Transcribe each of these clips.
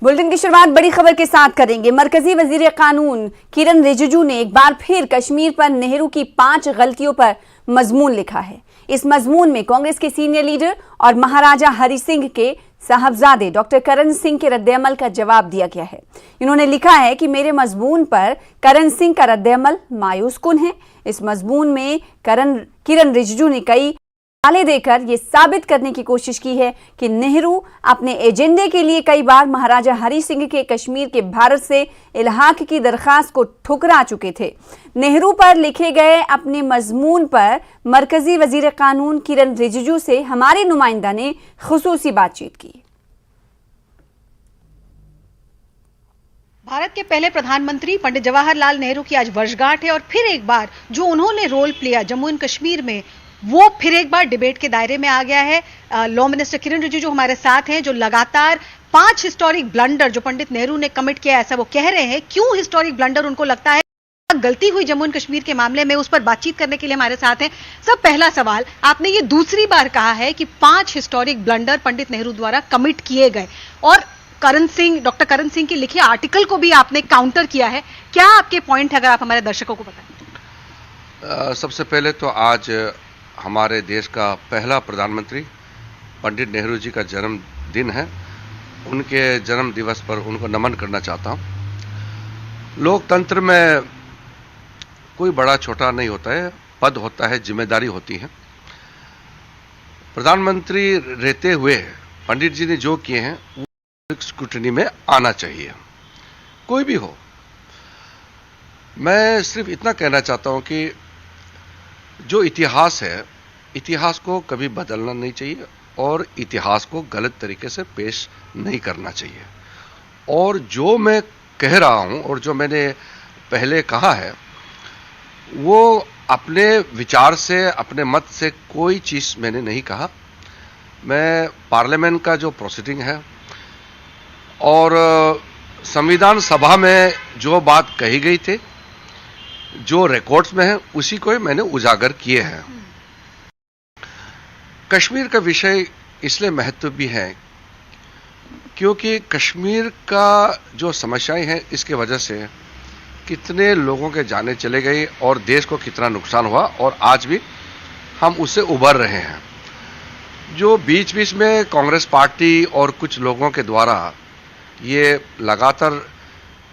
Bulletin की शुरुआत बड़ी खबर के साथ करेंगे। मरकजी वजीर कानून किरण रिजिजू ने एक बार फिर कश्मीर पर नेहरू की 5 गलतियों पर मजमून लिखा है। इस मजमून में कांग्रेस के सीनियर लीडर और महाराजा हरि सिंह के साहबजादे डॉक्टर करण सिंह के रद्देअमल का जवाब दिया गया है। इन्होंने लिखा है कि मेरे मजमून पर करण सिंह का रद्देअमल मायूस कुन है। इस मजमून में किरण रिजिजू ने कई हवाले देकर यह साबित करने की कोशिश की है कि नेहरू अपने एजेंडे के लिए कई बार महाराजा हरि सिंह के कश्मीर के भारत से इल्हाक की दरखास्त को ठुकरा चुके थे। नेहरू पर लिखे गए अपने मजमून पर मरकजी वजीर कानून किरण रिजिजू से हमारे नुमाइंदा ने खुसूसी बातचीत की। भारत के पहले प्रधानमंत्री पंडित जवाहरलाल नेहरू की आज वर्षगांठ है और फिर एक बार जो उन्होंने role play Jammu and Kashmir में वो फिर एक बार डिबेट के दायरे में आ गया है। लॉ मिनिस्टर किरण रिजिजू हमारे साथ हैं, जो लगातार 5 हिस्टोरिक ब्लंडर जो पंडित नेहरू ने कमिट किया, ऐसा वो कह रहे हैं। क्यों हिस्टोरिक ब्लंडर उनको लगता है गलती हुई जम्मू एंड कश्मीर के मामले में, उस पर बातचीत करने के लिए हमारे साथ हैं। सब पहला सवाल, आपने ये दूसरी बार कहा है कि 5 हिस्टोरिक ब्लंडर पंडित नेहरू द्वारा कमिट किए गए और डॉक्टर करण सिंह के लिखे आर्टिकल को भी आपने काउंटर किया है। क्या आपके पॉइंट है, अगर आप हमारे दर्शकों को बताएं। सबसे पहले तो आज हमारे देश का पहला प्रधानमंत्री पंडित नेहरू जी का जन्मदिन है। उनके जन्म दिवस पर उनको नमन करना चाहता हूं। लोकतंत्र में कोई बड़ा छोटा नहीं होता है, पद होता है, जिम्मेदारी होती है। प्रधानमंत्री रहते हुए पंडित जी ने जो किए हैं वो स्क्रूटनी में आना चाहिए, कोई भी हो। मैं सिर्फ इतना कहना चाहता हूं कि जो इतिहास है, इतिहास को कभी बदलना नहीं चाहिए और इतिहास को गलत तरीके से पेश नहीं करना चाहिए। और जो मैं कह रहा हूं और जो मैंने पहले कहा है, वो अपने विचार से, अपने मत से कोई चीज मैंने नहीं कहा। मैं पार्लियामेंट का जो प्रोसीडिंग है और संविधान सभा में जो बात कही गई थी, जो रिकॉर्ड्स में है, उसी को मैंने उजागर किए हैं। कश्मीर का विषय इसलिए महत्व भी है क्योंकि कश्मीर का जो समस्याएं हैं, इसके वजह से कितने लोगों के जाने चले गए और देश को कितना नुकसान हुआ और आज भी हम उससे उभर रहे हैं। जो बीच बीच में कांग्रेस पार्टी और कुछ लोगों के द्वारा ये लगातार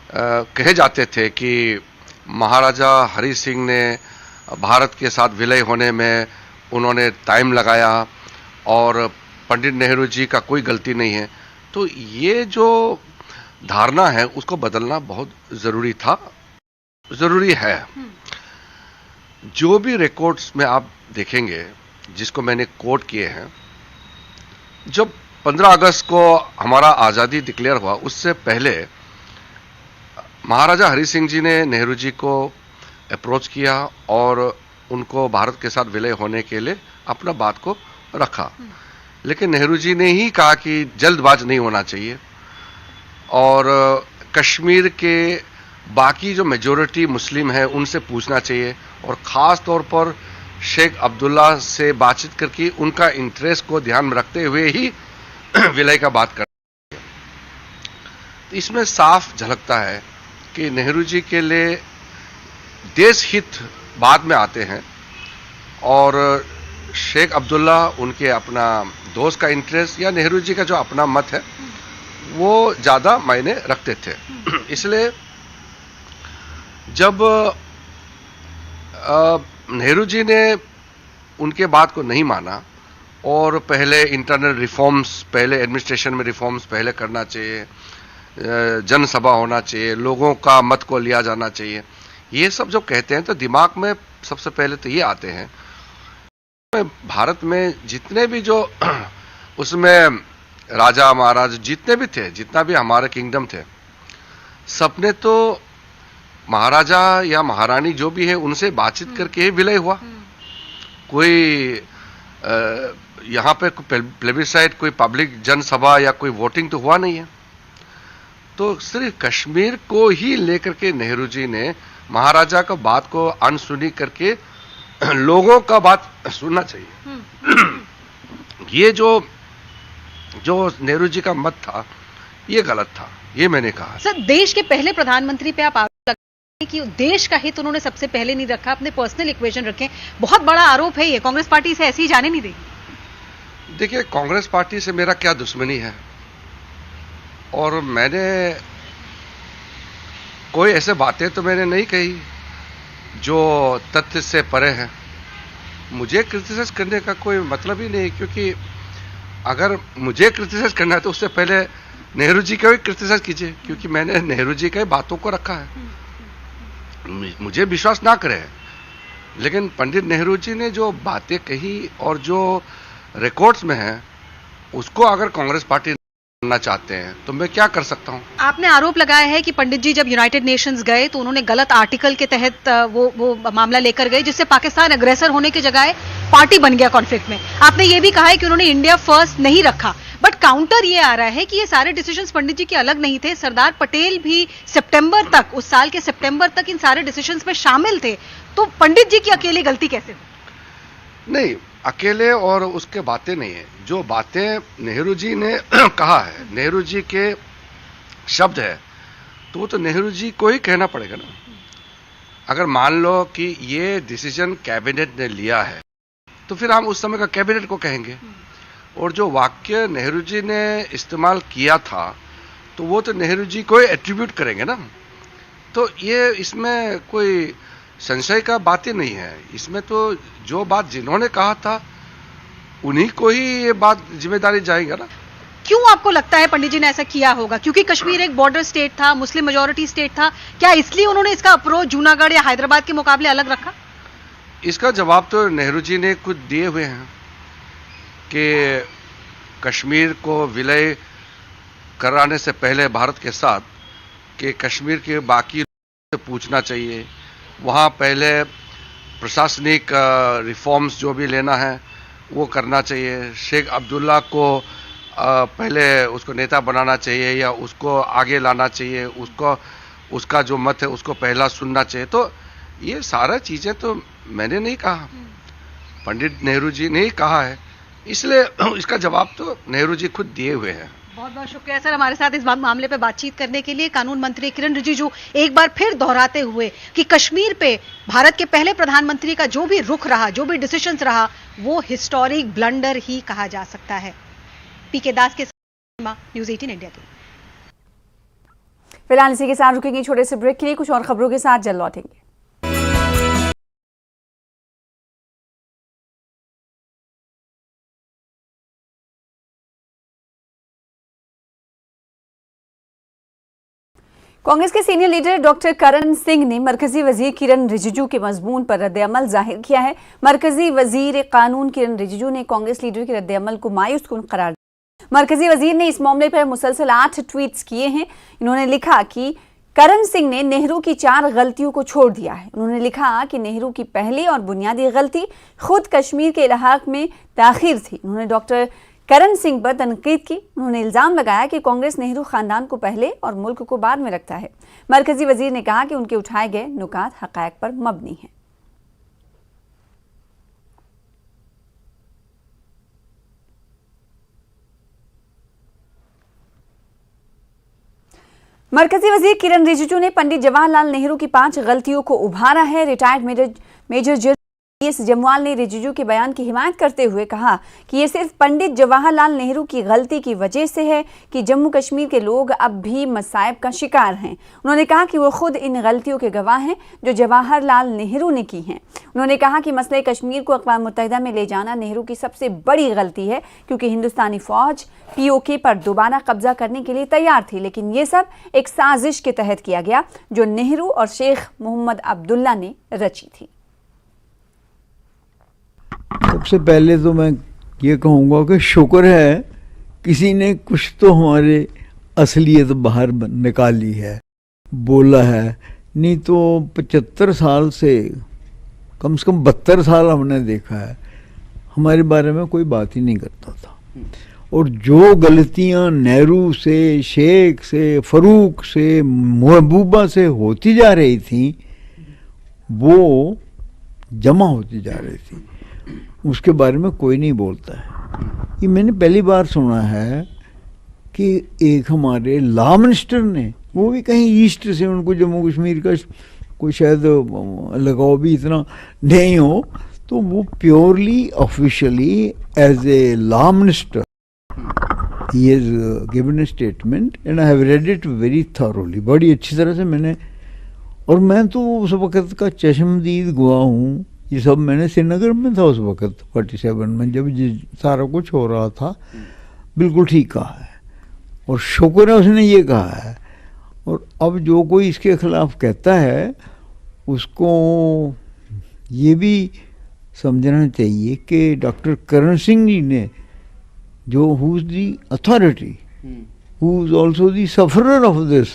कहे जाते थे कि महाराजा हरि सिंह ने भारत के साथ विलय होने में उन्होंने टाइम लगाया और पंडित नेहरू जी का कोई गलती नहीं है, तो ये जो धारणा है उसको बदलना बहुत जरूरी था, जरूरी है। जो भी रिकॉर्ड्स में आप देखेंगे जिसको मैंने कोट किए हैं, जब 15 अगस्त को हमारा आज़ादी डिक्लेयर हुआ, उससे पहले महाराजा हरि सिंह जी ने नेहरू जी को अप्रोच किया और उनको भारत के साथ विलय होने के लिए अपना बात को रखा। लेकिन नेहरू जी ने ही कहा कि जल्दबाज नहीं होना चाहिए और कश्मीर के बाकी जो मेजॉरिटी मुस्लिम है उनसे पूछना चाहिए और ख़ास तौर पर शेख अब्दुल्ला से बातचीत करके उनका इंटरेस्ट को ध्यान में रखते हुए ही विलय का बात करना चाहिए। इसमें साफ झलकता है कि नेहरू जी के लिए देश हित बाद में आते हैं और शेख अब्दुल्ला उनके अपना दोस्त का इंटरेस्ट या नेहरू जी का जो अपना मत है वो ज़्यादा मायने रखते थे। इसलिए जब नेहरू जी ने उनके बात को नहीं माना और पहले इंटरनल रिफॉर्म्स, पहले एडमिनिस्ट्रेशन में रिफॉर्म्स पहले करना चाहिए, जनसभा होना चाहिए, लोगों का मत को लिया जाना चाहिए, ये सब जो कहते हैं तो दिमाग में सबसे पहले तो ये आते हैं। भारत में जितने भी जो उसमें राजा महाराज जितने भी थे, जितना भी हमारे किंगडम थे, सबने तो महाराजा या महारानी जो भी है उनसे बातचीत करके ही विलय हुआ। कोई यहाँ पे प्लेबिसाइट, कोई पब्लिक जनसभा या कोई वोटिंग तो हुआ नहीं है। तो सिर्फ कश्मीर को ही लेकर के नेहरू जी ने महाराजा का बात को अनसुनी करके लोगों का बात सुनना चाहिए। ये जो नेहरू जी का मत था ये गलत था, ये मैंने कहा। सर, देश के पहले प्रधानमंत्री पे आप आरोप लगाते हैं कि देश का हित उन्होंने सबसे पहले नहीं रखा, अपने पर्सनल इक्वेशन रखे। बहुत बड़ा आरोप है ये, कांग्रेस पार्टी इसे ऐसे ही जाने नहीं देगी। देखिए, कांग्रेस पार्टी से मेरा क्या दुश्मनी है, और मैंने कोई ऐसे बातें तो मैंने नहीं कही जो तथ्य से परे हैं। मुझे क्रिटिसाइज करने का कोई मतलब ही नहीं, क्योंकि अगर मुझे क्रिटिसाइज करना है तो उससे पहले नेहरू जी का भी क्रिटिसाइज कीजिए, क्योंकि मैंने नेहरू जी के बातों को रखा है। मुझे विश्वास ना करे, लेकिन पंडित नेहरू जी ने जो बातें कही और जो रिकॉर्ड्स में है, उसको अगर कांग्रेस पार्टी करना चाहते हैं तो मैं क्या कर सकता हूं। आपने आरोप लगाया है कि पंडित जी जब यूनाइटेड नेशंस गए तो उन्होंने गलत आर्टिकल के तहत वो मामला लेकर गए, जिससे पाकिस्तान अग्रेसर होने की जगह पार्टी बन गया कॉन्फ्लिक्ट में। आपने ये भी कहा है कि उन्होंने इंडिया फर्स्ट नहीं रखा, बट काउंटर ये आ रहा है कि ये सारे डिसीजंस पंडित जी के अलग नहीं थे। सरदार पटेल भी सितंबर तक, उस साल के सितंबर तक इन सारे डिसीजंस में शामिल थे, तो पंडित जी की अकेली गलती कैसे हुई? नहीं, अकेले और उसके बातें नहीं है। जो बातें नेहरू जी ने कहा है, नेहरू जी के शब्द है, तो वो तो नेहरू जी को ही कहना पड़ेगा ना। अगर मान लो कि ये डिसीजन कैबिनेट ने लिया है, तो फिर हम उस समय का कैबिनेट को कहेंगे। और जो वाक्य नेहरू जी ने इस्तेमाल किया था, तो वो तो नेहरू जी को ही एट्रीब्यूट करेंगे ना। तो ये इसमें कोई संशय का बात ही नहीं है। इसमें तो जो बात जिन्होंने कहा था उन्हीं को ही ये बात जिम्मेदारी जाएगा ना। क्यों आपको लगता है पंडित जी ने ऐसा किया होगा? क्योंकि कश्मीर एक बॉर्डर स्टेट था, मुस्लिम मेजॉरिटी स्टेट था, क्या इसलिए उन्होंने इसका अप्रोच जूनागढ़ या हैदराबाद के मुकाबले अलग रखा? इसका जवाब तो नेहरू जी ने खुद दिए हुए हैं कि कश्मीर को विलय कराने से पहले भारत के साथ, कि कश्मीर के बाकी से पूछना चाहिए, वहाँ पहले प्रशासनिक रिफॉर्म्स जो भी लेना है वो करना चाहिए, शेख अब्दुल्ला को पहले उसको नेता बनाना चाहिए या उसको आगे लाना चाहिए, उसका जो मत है उसको पहला सुनना चाहिए। तो ये सारा चीज़ें तो मैंने नहीं कहा, पंडित नेहरू जी ने ही कहा है, इसलिए इसका जवाब तो नेहरू जी खुद दिए हुए हैं। बहुत बहुत शुक्रिया सर, हमारे साथ इस मामले पे बातचीत करने के लिए। कानून मंत्री किरण रिजिजू एक बार फिर दोहराते हुए कि कश्मीर पे भारत के पहले प्रधानमंत्री का जो भी रुख रहा, जो भी डिसीजंस रहा, वो हिस्टोरिक ब्लंडर ही कहा जा सकता है। पीके दास के साथ न्यूज़ 18 इंडिया के। फिलहाल इसी के साथ रुकेंगे छोटे से ब्रेक के लिए, कुछ और खबरों के साथ जल्द लौटेंगे। कांग्रेस के senior leader doctor Karan Singh ने मरकजी वजीर किरण रिजिजू के मजमून पर रद्द-ए-अमल जाहिर किया है। मरकजी वजीर कानून किरण रिजिजू ने कांग्रेस लीडर के रद्द-ए-अमल को मायूसकुन करार दिया। मरकजी वजीर ने इस मामले पर मुसलसल 8 ट्वीट्स किए हैं। इन्होंने लिखा कि करण सिंह ने नेहरू की 4 गलतियों को छोड़ दिया है। उन्होंने लिखा कि नेहरू की पहली और बुनियादी गलती खुद कश्मीर के इलाहाक में ताखीर थी। उन्होंने डॉक्टर करण सिंह पर तनकीद की। उन्होंने इल्जाम लगाया कि कांग्रेस नेहरू खानदान को पहले और मुल्क को बाद में रखता है। मरकजी वजीर ने कहा कि उनके उठाए गए नुकात हकायक पर मबनी हैं। मरकजी वजीर किरण रिजिजू ने पंडित जवाहरलाल नेहरू की 5 गलतियों को उभारा है। रिटायर्ड मेजर जनरल जमवाल ने रिजिजू के बयान की हिमायत करते हुए कहा कि यह सिर्फ पंडित जवाहरलाल नेहरू की गलती की वजह से है कि जम्मू कश्मीर के लोग अब भी मसाइब का शिकार हैं। उन्होंने कहा कि वो खुद इन गलतियों के गवाह हैं जो जवाहरलाल नेहरू ने की हैं। उन्होंने कहा कि मसले कश्मीर को अक़वाम मुत्तहिदा में ले जाना नेहरू की सबसे बड़ी गलती है, क्योंकि हिंदुस्तानी फौज POK पर दोबारा कब्जा करने के लिए तैयार थी, लेकिन ये सब एक साजिश के तहत किया गया जो नेहरू और शेख मोहम्मद अब्दुल्ला ने रची थी। सबसे पहले तो मैं ये कहूँगा कि शुक्र है किसी ने कुछ तो हमारे असलियत बाहर निकाली है, बोला है। नहीं तो 75 साल से कम 72 साल हमने देखा है हमारे बारे में कोई बात ही नहीं करता था। और जो गलतियाँ नेहरू से, शेख से, फ़रूक से, महबूबा से होती जा रही थी, वो जमा होती जा रही थी, उसके बारे में कोई नहीं बोलता है। ये मैंने पहली बार सुना है कि एक हमारे लॉ मिनिस्टर ने, वो भी कहीं ईस्ट से, उनको जम्मू कश्मीर का कोई शायद लगाव भी इतना नहीं हो, तो वो purely officially as a law minister he has given a statement and I have read it very thoroughly, बड़ी अच्छी तरह से मैंने, और मैं तो उस वक़्त का चश्मदीद गवाह हूँ। ये सब मैंने श्रीनगर में था उस वक़्त 47 में, जब सारा कुछ हो रहा था। बिल्कुल ठीक कहा है और शुक्र है उसने ये कहा है। और अब जो कोई इसके खिलाफ कहता है उसको ये भी समझना चाहिए कि डॉक्टर करण सिंह जी ने, जो who is the authority, who is also the sufferer of this,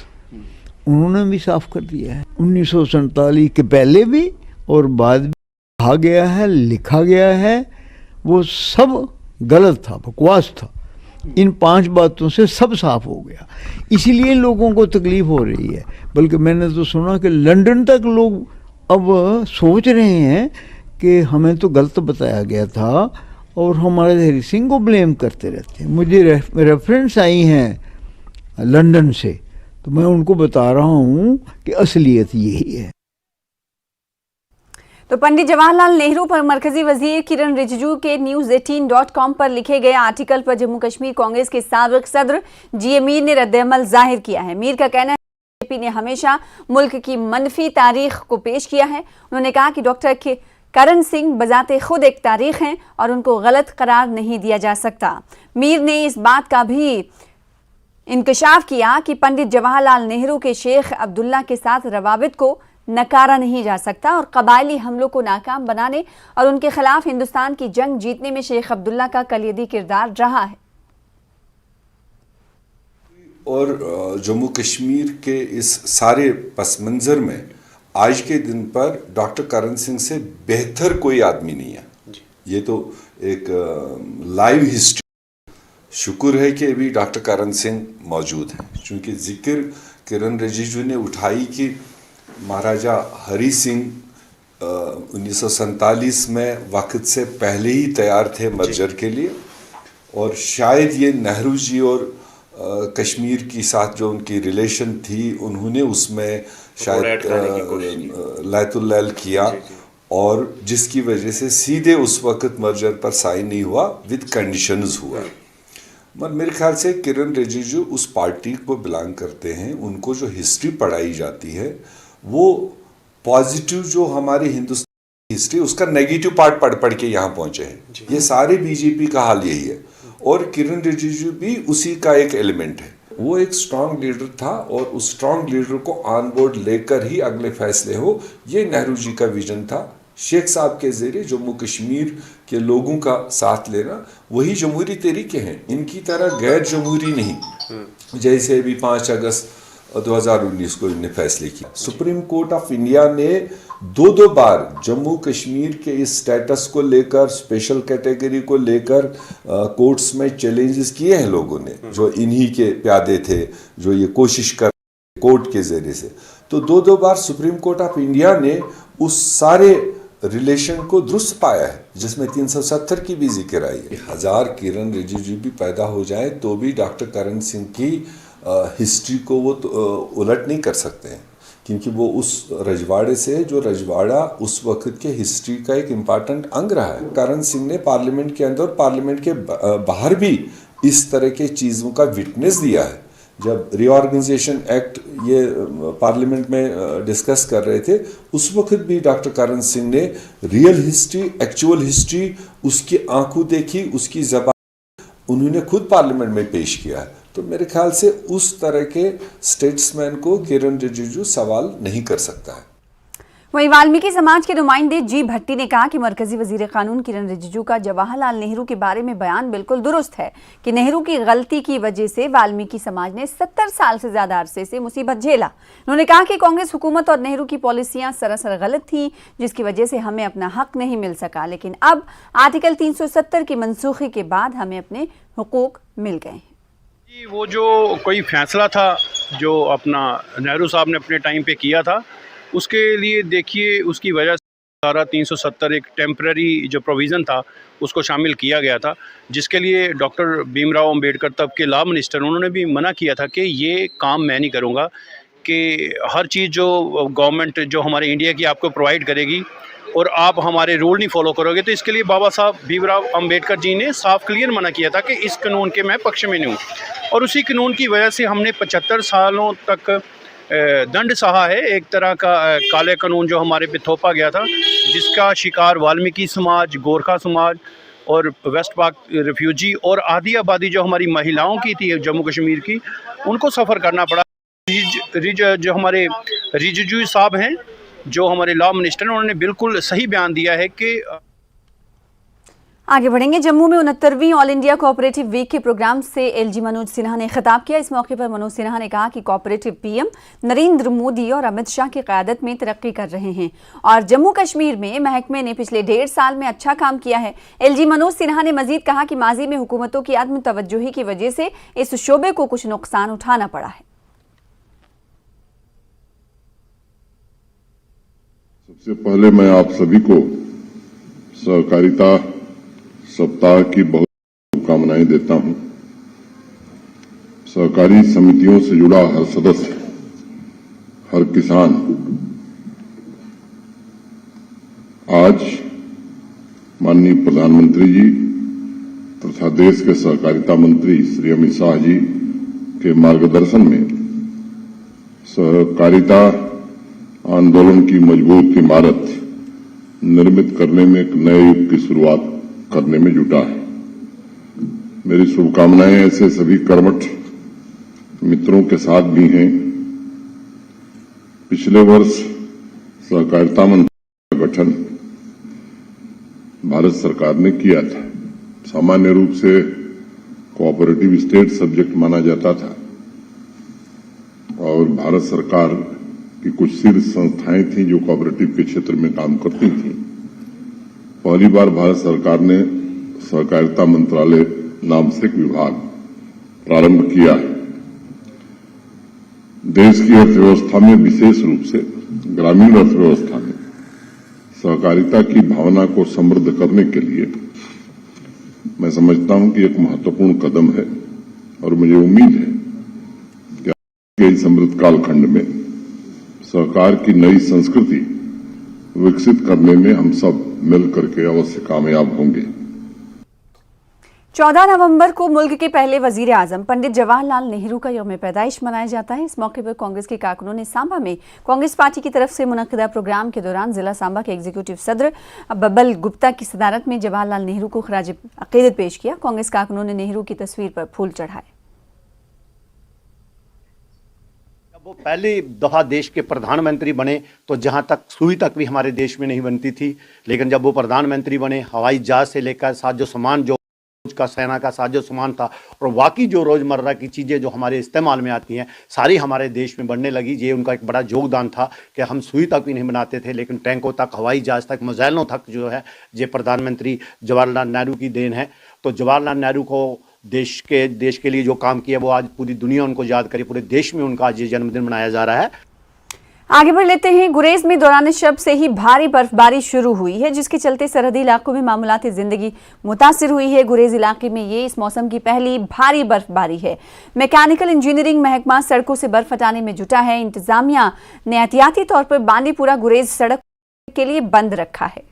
उन्होंने भी साफ कर दिया है 1947 के पहले भी और बाद भी कहा गया है, लिखा गया है, वो सब गलत था, बकवास था। इन 5 बातों से सब साफ हो गया, इसीलिए लोगों को तकलीफ हो रही है। बल्कि मैंने तो सुना कि लंदन तक लोग अब सोच रहे हैं कि हमें तो गलत बताया गया था और हमारे हरि सिंह को ब्लेम करते रहते हैं। मुझे रेफरेंस आई हैं लंदन से, तो मैं उनको बता रहा हूँ कि असलियत यही है। तो पंडित जवाहरलाल नेहरू पर मरकजी वजीर किरण रिजिजू के news18.com पर लिखे गए आर्टिकल पर जम्मू कश्मीर कांग्रेस के साबिक सदर जी मीर ने रद्द-ए-अमल जाहिर किया है। मीर का कहना है कि बीजेपी ने हमेशा मुल्क की मनफी तारीख को पेश किया है। उन्होंने कहा कि डॉक्टर करण सिंह बजाते खुद एक तारीख हैं और उनको गलत करार नहीं दिया जा सकता। मीर ने इस बात का भी इंकशाफ किया कि पंडित जवाहरलाल नेहरू के शेख अब्दुल्ला के साथ रवाबित को नकारा नहीं जा सकता और कबायली हमलों को नाकाम बनाने और उनके खिलाफ हिंदुस्तान की जंग जीतने में शेख अब्दुल्ला का कलीदी किरदार रहा है। और जम्मू कश्मीर के इस सारे पस मंज़र में आज के दिन पर डॉक्टर करण सिंह से बेहतर कोई आदमी नहीं है। ये तो एक लाइव हिस्ट्री। शुक्र है कि अभी डॉक्टर करण सिंह मौजूद हैं, क्योंकि जिक्र किरण रिजिजू ने उठाई कि महाराजा हरि सिंह 1947 में वक्त से पहले ही तैयार थे मर्जर के लिए, और शायद ये नेहरू जी और कश्मीर के साथ जो उनकी रिलेशन थी, उन्होंने उसमें शायद लैतुल किया, और जिसकी वजह से सीधे उस वक्त मर्जर पर साइन नहीं हुआ, विद कंडीशंस हुआ। मगर मेरे ख्याल से किरण रिजिजू उस पार्टी को बिलोंग करते हैं, उनको जो हिस्ट्री पढ़ाई जाती है वो पॉजिटिव, जो हमारी हिंदुस्तान हिस्ट्री, उसका नेगेटिव पार्ट पढ़ के यहाँ पहुंचे हैं। ये सारे बीजेपी का हाल यही है, और किरण रिजिजू भी उसी का एक एलिमेंट है। वो एक स्ट्रांग लीडर था और उस स्ट्रांग लीडर को ऑन बोर्ड लेकर ही अगले फैसले हो, ये नेहरू जी का विजन था। शेख साहब के जरिए जम्मू कश्मीर के लोगों का साथ लेना, वही जमहूरी तरीके हैं, इनकी तरह गैर जमहूरी नहीं। जैसे अभी 5 अगस्त 2019 को इन्होंने फैसले किया। सुप्रीम कोर्ट ऑफ इंडिया ने 2 बार जम्मू कश्मीर के इस स्टेटस को लेकर, स्पेशल कैटेगरी को लेकर कोर्ट्स में चैलेंजेस किए हैं लोगों ने, जो इन्हीं के प्यादे थे, जो ये कोशिश कर कोर्ट के जरिए से। तो 2 बार सुप्रीम कोर्ट ऑफ इंडिया ने उस सारे रिलेशन को दुरुस्त पाया है, जिसमें 370 की भी जिक्र आई है। 1000 किरण रिजिजू भी पैदा हो जाए तो भी डॉक्टर करण सिंह की हिस्ट्री को वो उलट नहीं कर सकते हैं, क्योंकि वो उस रजवाड़े से, जो रजवाड़ा उस वक्त के हिस्ट्री का एक इम्पॉर्टेंट अंग रहा है। करण सिंह ने पार्लियामेंट के अंदर और पार्लियामेंट के बाहर भी इस तरह के चीज़ों का विटनेस दिया है। जब रीऑर्गेनाइजेशन एक्ट ये पार्लियामेंट में डिस्कस कर रहे थे, उस वक्त भी डॉक्टर करण सिंह ने रियल हिस्ट्री, एक्चुअल हिस्ट्री, उसकी आंखों देखी, उसकी ज़बान उन्होंने खुद पार्लियामेंट में पेश किया है। तो मेरे ख्याल से उस तरह के स्टेट्समैन को किरण रिजिजू सवाल नहीं कर सकता है। वहीं वाल्मीकि समाज के नुमाइंदे जी भट्टी ने कहा कि मरकजी वजीर कानून किरण रिजिजू का जवाहरलाल नेहरू के बारे में बयान बिल्कुल दुरुस्त है कि नेहरू की गलती की वजह से वाल्मीकि समाज ने 70 साल से ज्यादा अरसे से मुसीबत झेला। उन्होंने कहा कि कांग्रेस हुकूमत और नेहरू की पॉलिसियां सरासर गलत थी, जिसकी वजह से हमें अपना हक नहीं मिल सका, लेकिन अब आर्टिकल 370 की मनसूखी के बाद हमें अपने हुकूक मिल गए। वो जो कोई फैसला था जो अपना नेहरू साहब ने अपने टाइम पे किया था, उसके लिए देखिए उसकी वजह धारा 370 एक टेम्पररी जो प्रोविज़न था उसको शामिल किया गया था, जिसके लिए डॉक्टर भीमराव अंबेडकर तब के लॉ मिनिस्टर उन्होंने भी मना किया था कि ये काम मैं नहीं करूँगा, कि हर चीज़ जो गवर्नमेंट जो हमारे इंडिया की आपको प्रोवाइड करेगी और आप हमारे रूल नहीं फॉलो करोगे। तो इसके लिए बाबा साहब भीमराव अंबेडकर जी ने साफ क्लियर मना किया था कि इस कानून के मैं पक्ष में नहीं हूँ। और उसी कानून की वजह से हमने 75 सालों तक दंड सहा है, एक तरह का काले कानून जो हमारे पे थोपा गया था, जिसका शिकार वाल्मीकि समाज, गोरखा समाज और वेस्ट पाक रिफ्यूजी और आधी आबादी जो हमारी महिलाओं की थी जम्मू कश्मीर की, उनको सफ़र करना पड़ा। जो हमारे रिजिजू साहब हैं, जो हमारे लॉ मिनिस्टर, उन्होंने बिल्कुल सही बयान दिया है कि आगे बढ़ेंगे। जम्मू में 69वीं ऑल इंडिया कोऑपरेटिव वीक के प्रोग्राम से एलजी मनोज सिन्हा ने खिताब किया। इस मौके पर मनोज सिन्हा ने कहा कि कोऑपरेटिव पीएम नरेंद्र मोदी और अमित शाह की क़यादत में तरक्की कर रहे हैं और जम्मू कश्मीर में महकमे ने पिछले 1.5 साल में अच्छा काम किया है। एलजी मनोज सिन्हा ने मजीद कहा कि माजी में हुकूमतों की आदम तवज्जुही की वजह से इस शोबे को कुछ नुकसान उठाना पड़ा है। सबसे पहले मैं आप सभी को सहकारिता सप्ताह की बहुत शुभकामनाएं देता हूं। सहकारी समितियों से जुड़ा हर सदस्य, हर किसान आज माननीय प्रधानमंत्री जी तथा देश के सहकारिता मंत्री श्री अमित शाह जी के मार्गदर्शन में सहकारिता आंदोलन की मजबूत इमारत निर्मित करने में एक नए युग की शुरुआत करने में जुटा है। मेरी शुभकामनाएं ऐसे सभी कर्मठ मित्रों के साथ भी हैं। पिछले वर्ष सहकारिता मंत्रालय का गठन भारत सरकार ने किया था। सामान्य रूप से कोऑपरेटिव स्टेट सब्जेक्ट माना जाता था और भारत सरकार की कुछ शीर्ष संस्थाएं थीं जो कोऑपरेटिव के क्षेत्र में काम करती थीं। पहली बार भारत सरकार ने सहकारिता मंत्रालय नाम से एक विभाग प्रारंभ किया है। देश की अर्थव्यवस्था में, विशेष रूप से ग्रामीण अर्थव्यवस्था में सहकारिता की भावना को समृद्ध करने के लिए मैं समझता हूं कि एक महत्वपूर्ण कदम है और मुझे उम्मीद है कि आगे इस समृद्ध कालखंड में सहकार की नई संस्कृति विकसित करने में हम सब मिलकर के अवश्य कामयाब होंगे। 14 नवंबर को मुल्क के पहले वजीर आजम पंडित जवाहरलाल नेहरू का यौम पैदाइश मनाया जाता है। इस मौके पर कांग्रेस के कारकुनों ने सांबा में कांग्रेस पार्टी की तरफ से मुनक्किदा प्रोग्राम के दौरान जिला सांबा के एग्जीक्यूटिव सदर बबल गुप्ता की सदारत में जवाहरलाल नेहरू को खराज अकीदत पेश किया। कांग्रेस कारकुनों ने नेहरू की तस्वीर पर फूल चढ़ाए। वो पहली दफा देश के प्रधानमंत्री बने तो जहां तक सुई तक भी हमारे देश में नहीं बनती थी, लेकिन जब वो प्रधानमंत्री बने, हवाई जहाज से लेकर साजो सामान जो का सेना का साजो सामान था और बाकी जो रोजमर्रा की चीजें जो हमारे इस्तेमाल में आती हैं सारी हमारे देश में बनने लगी। ये उनका एक बड़ा योगदान था कि हम सुई तक भी नहीं बनाते थे, लेकिन टैंकों तक, हवाई जहाज तक, मिसाइलों तक जो है ये प्रधानमंत्री जवाहरलाल नेहरू की देन है। तो जवाहरलाल नेहरू को देश के लिए जो काम किया वो आज पूरी दुनिया उनको याद करे, पूरे देश में उनका आज ये जन्मदिन मनाया जा रहा है। आगे बढ़ लेते हैं। गुरेज में दौरान शब से ही भारी बर्फबारी शुरू हुई है, जिसके चलते सरहदी इलाकों में मामूलाती जिंदगी मुतासिर हुई है। गुरेज इलाके में ये इस मौसम की पहली भारी बर्फबारी है। मैकेनिकल इंजीनियरिंग महकमा सड़कों से बर्फ हटाने में जुटा है। इंतजामिया ने एहतियाती तौर पर बांदीपुरा गुरेज सड़क के लिए बंद रखा है।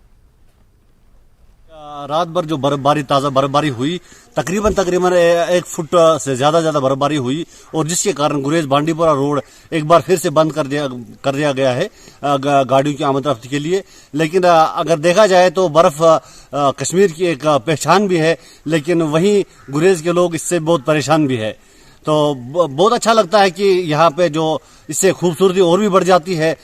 रात भर जो ताजा बर्फबारी हुई, तकरीबन 1 फुट से ज्यादा बर्फबारी हुई और जिसके कारण गुरेज बांडीपुरा रोड एक बार फिर से बंद कर दिया गया है गाड़ियों की आमद रफ्त के लिए। लेकिन अगर देखा जाए तो बर्फ कश्मीर की एक पहचान भी है, लेकिन वहीं गुरेज के लोग इससे बहुत परेशान भी है। तो बहुत अच्छा लगता है कि यहाँ पे जो इससे खूबसूरती और भी बढ़ जाती है।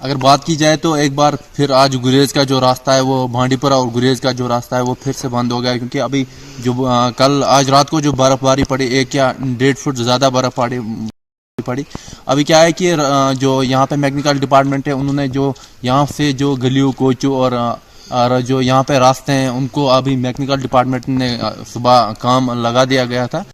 अगर बात की जाए तो एक बार फिर आज गुरेज का जो रास्ता है वो भांडीपुरा और गुरेज का जो रास्ता है वो फिर से बंद हो गया, क्योंकि अभी जो आज रात को जो बर्फबारी पड़ी 1 या 1.5 फुट ज़्यादा बर्फ पड़ी। अभी क्या है कि जो यहाँ पे मैकेनिकल डिपार्टमेंट है उन्होंने जो यहाँ से जो गलियों कोचों और जो यहाँ पे रास्ते हैं उनको अभी मैकेनिकल डिपार्टमेंट ने सुबह काम लगा दिया गया था।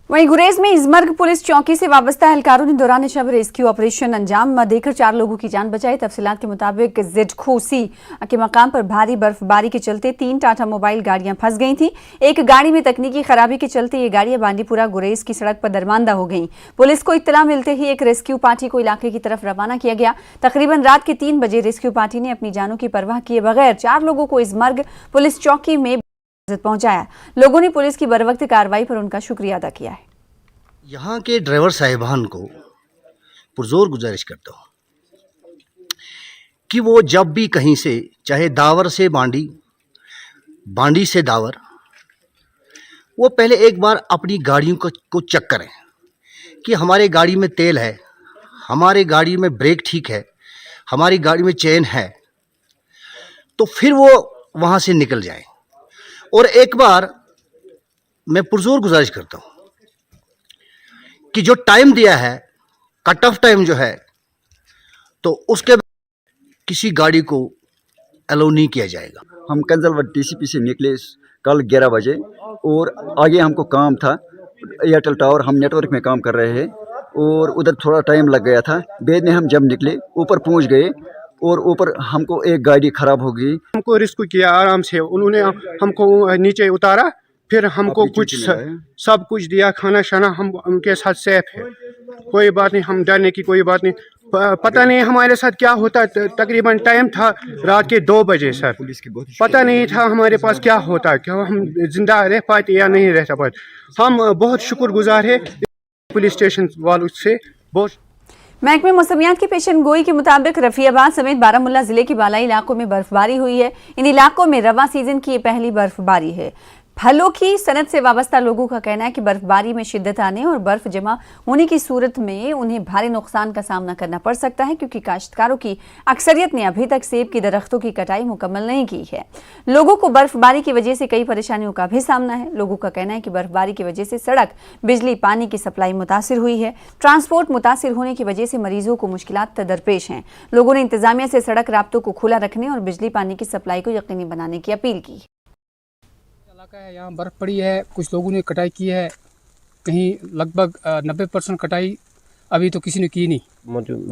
वहीं गुरेज में इजमर्ग पुलिस चौकी से वाबस्ता एहलकारों ने दौरान शब रेस्क्यू ऑपरेशन अंजाम देकर 4 लोगों की जान बचाई। तफसीलात के मुताबिक जिडखोसी के मकाम पर भारी बर्फबारी के चलते 3 टाटा मोबाइल गाड़ियां फंस गई थी। एक गाड़ी में तकनीकी खराबी के चलते ये गाड़ियां बांडीपुरा गुरेज की सड़क पर दरमांदा हो गई। पुलिस को इत्तला मिलते ही एक रेस्क्यू पार्टी को इलाके की तरफ रवाना किया गया। तकरीबन रात के 3 बजे रेस्क्यू पार्टी ने अपनी जानों की परवाह किए बगैर 4 लोगों को इजमर्ग पुलिस चौकी में पहुंचाया। लोगों ने पुलिस की बरवक्त कार्रवाई पर उनका शुक्रिया अदा किया है। यहाँ के ड्राइवर साहिबान को पुरजोर गुजारिश करता हूँ कि वो जब भी कहीं से, चाहे दावर से बांडी, बांडी से दावर, वो पहले एक बार अपनी गाड़ियों को चेक करें कि हमारे गाड़ी में तेल है, हमारे गाड़ी में ब्रेक ठीक है, हमारी गाड़ी में चेन है, तो फिर वो वहाँ से निकल जाए। और एक बार मैं पुरजोर गुजारिश करता हूँ कि जो टाइम दिया है, कट ऑफ टाइम जो है, तो उसके किसी गाड़ी को अलाउ नहीं किया जाएगा। हम कंजलवट टीसीपी से निकले कल 11 बजे और आगे हमको काम था एयरटेल टावर, हम नेटवर्क में काम कर रहे हैं और उधर थोड़ा टाइम लग गया था। बाद में हम जब निकले ऊपर पहुंच गए और ऊपर हमको एक गाड़ी खराब हो गई। हमको रेस्क्यू किया आराम से, उन्होंने हमको नीचे उतारा, फिर हमको कुछ सब कुछ दिया, खाना शाना, हम उनके साथ सेफ है, कोई बात नहीं, हम डरने की कोई बात नहीं। पता नहीं हमारे साथ क्या होता, तकरीबन टाइम था रात के 2 बजे सर, पता नहीं था हमारे पास क्या होता, क्या हम जिंदा रह पाते या नहीं रह पाते। हम बहुत शुक्रगुजार है पुलिस स्टेशन वालों से। बहुत महकमे मौसमियात की पेशन गोई के मुताबिक रफियाबाद समेत बारामुल्ला जिले के बालाई इलाकों में बर्फबारी हुई है। इन इलाकों में रवा सीजन की ये पहली बर्फबारी है। फलों की सनत से वाबस्ता लोगों का कहना है कि बर्फबारी में शिद्दत आने और बर्फ जमा होने की सूरत में उन्हें भारी नुकसान का सामना करना पड़ सकता है, क्योंकि काश्तकारों की अक्सरियत ने अभी तक सेब की दरख्तों की कटाई मुकम्मल नहीं की है। लोगों को बर्फबारी की वजह से कई परेशानियों का भी सामना है। लोगों का कहना है कि बर्फबारी की वजह से सड़क, बिजली, पानी की सप्लाई मुतासिर हुई है। ट्रांसपोर्ट मुतासिर होने की वजह से मरीजों को मुश्किलात दरपेश हैं। लोगों ने इंतजामिया से सड़क राब्तों को खुला रखने और बिजली पानी की सप्लाई को यकीनी बनाने की अपील की। यहाँ बर्फ़ पड़ी है, कुछ लोगों ने कटाई की है, कहीं लगभग 90% कटाई अभी तो किसी ने की नहीं।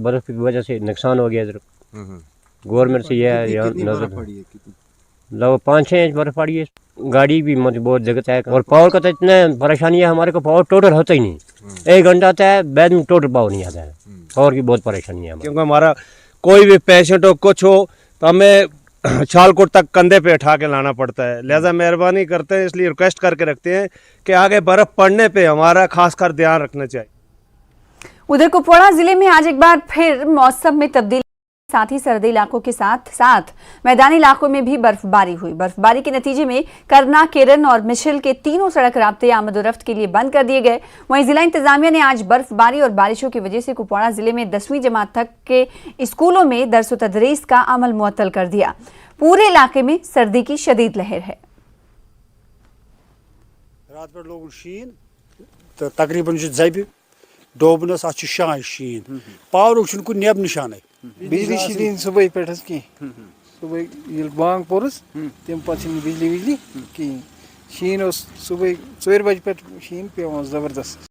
बर्फ़ की वजह से नुकसान हो गया। गवर्नमेंट से यह लगभग 5-6 इंच बर्फ़ पड़ी है। गाड़ी भी बहुत जगत है और पावर का तो इतना परेशानी है, हमारे को पावर टोटल होता ही नहीं। 1 घंटा आता है, बाद में टोटल पावर नहीं आता है। पावर की बहुत परेशानी है, क्योंकि हमारा कोई भी पेशेंट हो, कुछ हो, तो हमें छालकोट तक कंधे पे उठा के लाना पड़ता है। लिहाजा मेहरबानी करते हैं, इसलिए रिक्वेस्ट करके रखते हैं कि आगे बर्फ पड़ने पे हमारा खासकर ध्यान रखना चाहिए। उधर कुपवाड़ा जिले में आज एक बार फिर मौसम में तब्दीली, साथ ही सर्दी इलाकों के साथ साथ मैदानी इलाकों में भी बर्फबारी हुई। बर्फबारी के नतीजे में करना, केरन और मिशिल के तीनों सड़क राब्ते आमदोरफ्त के लिए बंद कर दिए गए। वहीं जिला इंतजामिया ने आज बर्फबारी और बारिशों की वजह से कुपवाड़ा जिले में 10वीं जमात तक के स्कूलों में दर्स व तदरीस का अमल मुअत्तल कर दिया। पूरे इलाके में सर्दी की शदीद लहर है। रात पे लोग शीन तो तकरीबन जब डोबनस अत शाय शीन पावर कुछ नेब निशान बिजली सुबह पे सुबह बांग पोरस तम पे बिजली विजली कहें शीन सुबह 4 बजे पे शीन पे जबरदस्त।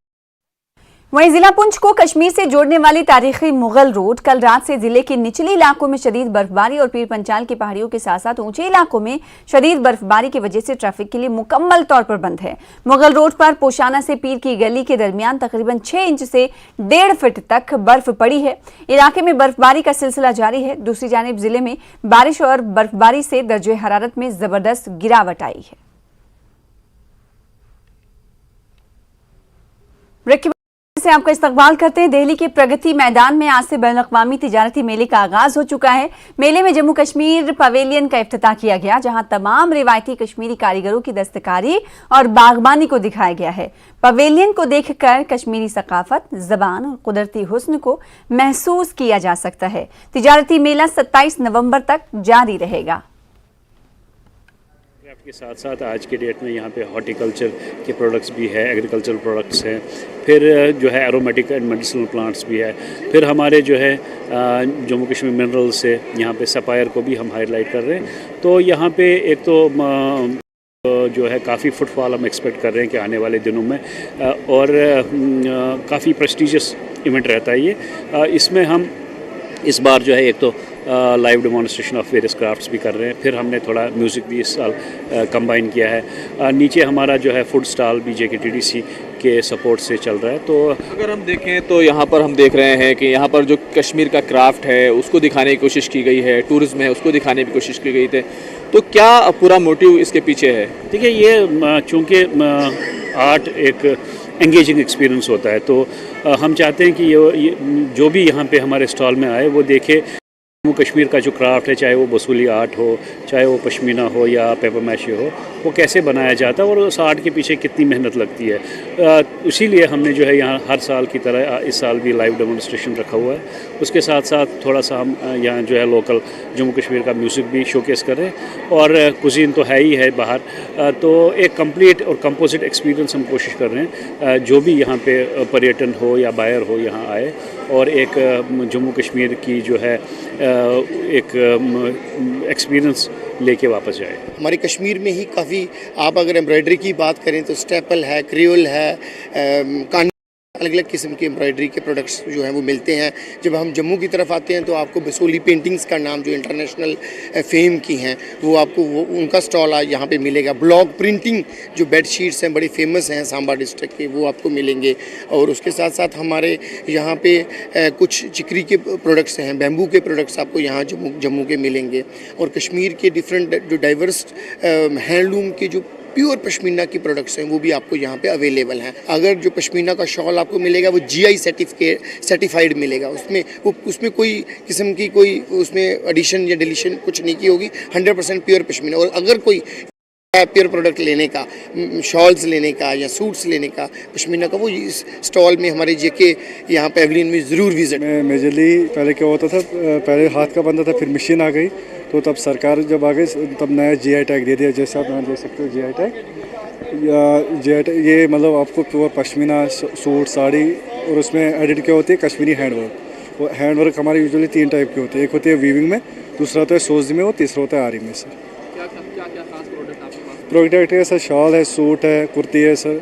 वहीं जिला पुंछ को कश्मीर से जोड़ने वाली तारीखी मुगल रोड कल रात से जिले के निचले इलाकों में शदीद बर्फबारी और पीर पंचाल की पहाड़ियों के साथ साथ ऊंचे इलाकों में शदीद बर्फबारी की वजह से ट्रैफिक के लिए मुकम्मल तौर पर बंद है। मुगल रोड पर पोशाना से पीर की गली के दरमियान तकरीबन 6 इंच से 1.5 फीट तक बर्फ पड़ी है। इलाके में बर्फबारी का सिलसिला जारी है। दूसरी जानिब जिले में बारिश और बर्फबारी से दर्जे हरारत में जबरदस्त गिरावट आई है। से आपका इस्तकबाल करते हैं। दिल्ली के प्रगति मैदान में आज से बैनुल-अक़वामी तिजारती मेले का आगाज हो चुका है। मेले में जम्मू कश्मीर पवेलियन का इफ्तिताह किया गया, जहां तमाम रिवायती कश्मीरी कारीगरों की दस्तकारी और बागबानी को दिखाया गया है। पवेलियन को देखकर कश्मीरी सकाफत, जबान और कुदरती हुस्न को महसूस किया जा सकता है। तिजारती मेला 27 नवंबर तक जारी रहेगा। के साथ साथ आज के डेट में यहाँ पे हॉर्टिकल्चर के प्रोडक्ट्स भी है, एग्रीकल्चरल प्रोडक्ट्स हैं, फिर जो है एरोमेटिक एंड मेडिसिनल प्लांट्स भी है, फिर हमारे जो है जम्मू कश्मीर मिनरल्स से यहाँ पे सफायर को भी हम हाईलाइट कर रहे हैं। तो यहाँ पे एक तो जो है काफ़ी फुटफॉल हम एक्सपेक्ट कर रहे हैं कि आने वाले दिनों में और काफ़ी प्रेस्टिजियस इवेंट रहता है ये। इसमें हम इस बार जो है एक तो live demonstration of various crafts भी कर रहे हैं, फिर हमने थोड़ा म्यूज़िक भी इस साल कंबाइन किया है। नीचे हमारा जो है फूड स्टॉल भी JKTDC के सपोर्ट से चल रहा है। तो अगर हम देखें तो यहाँ पर हम देख रहे हैं कि यहाँ पर जो कश्मीर का क्राफ्ट है उसको दिखाने की कोशिश की गई है, टूरिज्म है उसको दिखाने की कोशिश की गई थी। तो क्या पूरा मोटिव इसके पीछे है? देखिए ये चूँकि आर्ट एक एंगेजिंग एक्सपीरियंस होता है, तो हम चाहते हैं कि ये जो भी यहाँ पे हमारे स्टॉल में आए वो देखे जम्मू कश्मीर का जो क्राफ्ट है, चाहे वो बसूली आर्ट हो, चाहे वो पश्मीना हो या पेपर मैशे हो, वो कैसे बनाया जाता है और उस आर्ट के पीछे कितनी मेहनत लगती है। इसीलिए हमने जो है यहाँ हर साल की तरह इस साल भी लाइव डेमोन्स्ट्रेशन रखा हुआ है। उसके साथ साथ थोड़ा सा हम यहाँ जो है लोकल जम्मू कश्मीर का म्यूज़िक भी शोकेस करें और कुजीन तो है ही है बाहर, तो एक कंप्लीट और कंपोजिट एक्सपीरियंस हम कोशिश कर रहे हैं जो भी यहाँ पे पर्यटन हो या बायर हो यहाँ आए और एक जम्मू कश्मीर की जो है एक एक्सपीरियंस लेके वापस जाए। हमारे कश्मीर में ही काफ़ी, आप अगर एम्ब्रॉयडरी की बात करें तो स्टेपल है, क्रियोल है, अलग अलग किस्म के एम्ब्रॉयडरी के प्रोडक्ट्स जो हैं वो मिलते हैं। जब हम जम्मू की तरफ आते हैं तो आपको बसोली पेंटिंग्स का नाम जो इंटरनेशनल फेम की हैं वो आपको उनका स्टॉल आज यहाँ पे मिलेगा। ब्लॉक प्रिंटिंग जो बेड शीट्स हैं बड़ी फेमस हैं सांबा डिस्ट्रिक्ट के, वो आपको मिलेंगे। और उसके साथ साथ हमारे यहाँ पे कुछ चिकरी के प्रोडक्ट्स हैं, बैम्बू के प्रोडक्ट्स आपको यहाँ जम्मू के मिलेंगे। और कश्मीर के डिफरेंट जो डाइवर्स हैंडलूम के जो प्योर पश्मीना की प्रोडक्ट्स हैं वो भी आपको यहाँ पे अवेलेबल हैं। अगर जो पश्मीना का शॉल आपको मिलेगा वो GI सर्टिफाइड मिलेगा, उसमें कोई किस्म की कोई उसमें एडिशन या डिलीशन कुछ नहीं की होगी, 100% प्योर पश्मीना। और अगर कोई प्योर प्रोडक्ट लेने का, शॉल्स लेने का या सूट्स लेने का पश्मीना का, वो इस स्टॉल में हमारे JK यहाँ पेविलियन में ज़रूर विजिट। मेजरली पहले क्या होता था, पहले हाथ का बनता था, फिर मशीन आ गई, तो तब सरकार जब आ गई तब नया GI टैग दे दिया। जैसे आप यहाँ देख सकते हो GI टैग, या GI टैग ये मतलब आपको प्योर पश्मीना सूट साड़ी, और उसमें एडिट क्या होती है कश्मीरी हैंडवर्क। वो हैंडवर्क हमारे यूजुअली 3 टाइप के होते हैं, एक होती है वीविंग में, दूसरा होता है सोज़ में और तीसरा होता है आरी में। सर प्रोडक्ट है सर, शॉल है, सूट है, कुर्ती है सर,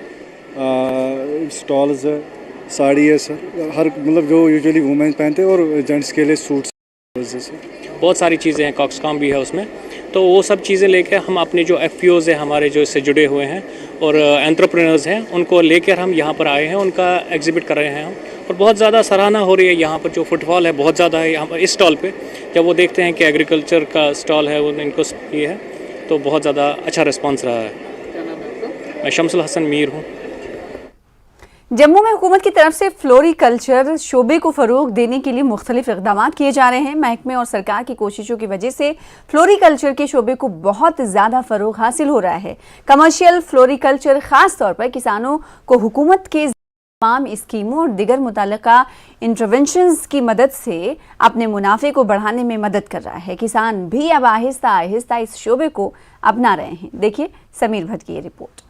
स्टॉल्स है, साड़ी है सर, हर मतलब जो यूजुअली वुमेन पहनते हैं, और जेंट्स के लिए सूट्स बहुत सारी चीज़ें हैं, कॉक्सकॉम भी है उसमें। तो वो सब चीज़ें लेकर हम अपने जो FPOs हैं हमारे जो इससे जुड़े हुए हैं और एंटरप्रेन्योर्स हैं उनको लेकर हम यहाँ पर आए हैं, उनका एग्जिबिट कर रहे हैं हम। और बहुत ज़्यादा सराहना हो रही है यहाँ पर, जो फुटफॉल है बहुत ज़्यादा है यहाँ पर इस स्टॉल पे। जब वो देखते हैं कि एग्रीकल्चर का स्टॉल है, वो इनको ये है, तो बहुत ज़्यादा अच्छा रिस्पॉन्स रहा है। मैं शमसुल हसन मीर हूँ। जम्मू में हुकूमत की तरफ से फ्लोरिकल्चर शोबे को फ़रोग देने के लिए मुख्तलिफ इक़दामात किए जा रहे हैं। महकमे और सरकार की कोशिशों की वजह से फ्लोरिकल्चर के शोबे को बहुत ज़्यादा फ़रोग हासिल हो रहा है। कमर्शियल फ्लोरिकल्चर ख़ास तौर पर किसानों को हुकूमत के तमाम स्कीमों और दिगर मुताल्लिका इंटरवेंशंस की मदद से अपने मुनाफे को बढ़ाने में मदद कर रहा है। किसान भी अब आहिस्ता आहिस्ता इस शोबे को अपना रहे हैं। देखिए समीर भट्ट की ये रिपोर्ट।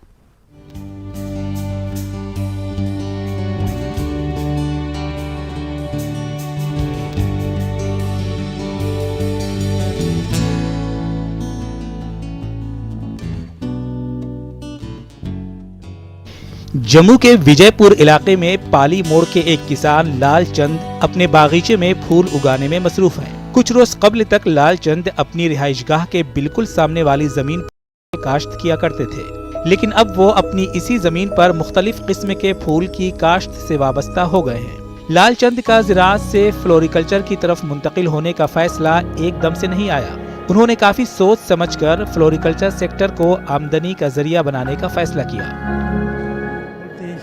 जम्मू के विजयपुर इलाके में पाली मोड़ के एक किसान लालचंद अपने बागीचे में फूल उगाने में मसरूफ है। कुछ रोज कबल तक लालचंद अपनी रिहाइशगाह के बिल्कुल सामने वाली जमीन पर काश्त किया करते थे, लेकिन अब वो अपनी इसी जमीन पर मुख्तलिफ किस्म के फूल की काश्त से वाबस्ता हो गए हैं। लालचंद का ज़राअत से फ्लोरिकल्चर की तरफ मुंतकिल होने का फैसला एकदम से नहीं आया। उन्होंने काफी सोच समझकर फ्लोरिकल्चर सेक्टर को आमदनी का जरिया बनाने का फैसला किया।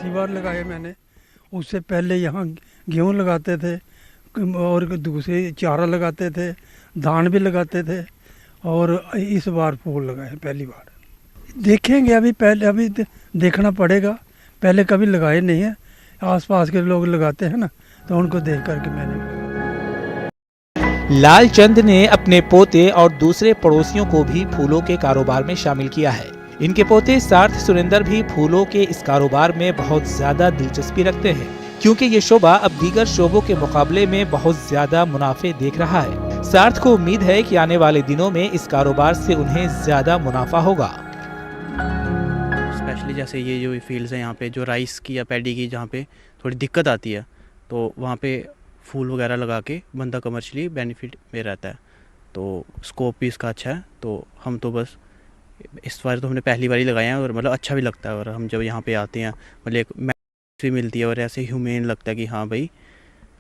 बार लगाए मैंने, उससे पहले यहाँ गेहूँ लगाते थे और दूसरे चारा लगाते थे, धान भी लगाते थे, और इस बार फूल लगाए पहली बार। देखेंगे अभी देखना पड़ेगा, पहले कभी लगाए नहीं है। आसपास के लोग लगाते हैं ना, तो उनको देख करके मैंने। लालचंद ने अपने पोते और दूसरे पड़ोसियों को भी फूलों के कारोबार में शामिल किया है। इनके पोते सार्थ सुरेंद्र भी फूलों के इस कारोबार में बहुत ज्यादा दिलचस्पी रखते हैं, क्योंकि ये शोबा अब दीगर शोबों के मुकाबले में बहुत ज्यादा मुनाफे देख रहा है। सार्थ को उम्मीद है कि आने वाले दिनों में इस कारोबार से उन्हें ज्यादा मुनाफा होगा। स्पेशली जैसे ये जो फील्ड्स हैं यहाँ पे जो राइस की या पैडी की जहाँ पे थोड़ी दिक्कत आती है, तो वहाँ पे फूल वगैरह लगा के बंदा कमर्शियली बेनिफिट में रहता है, तो स्कोप भी इसका अच्छा है। तो हम तो बस इस बार तो हमने पहली बार ही लगाए हैं और मतलब अच्छा भी लगता है, और हम जब यहाँ पे आते हैं मतलब एक मैसेज भी मिलती है और ऐसे ह्यूमेन लगता है कि हाँ भाई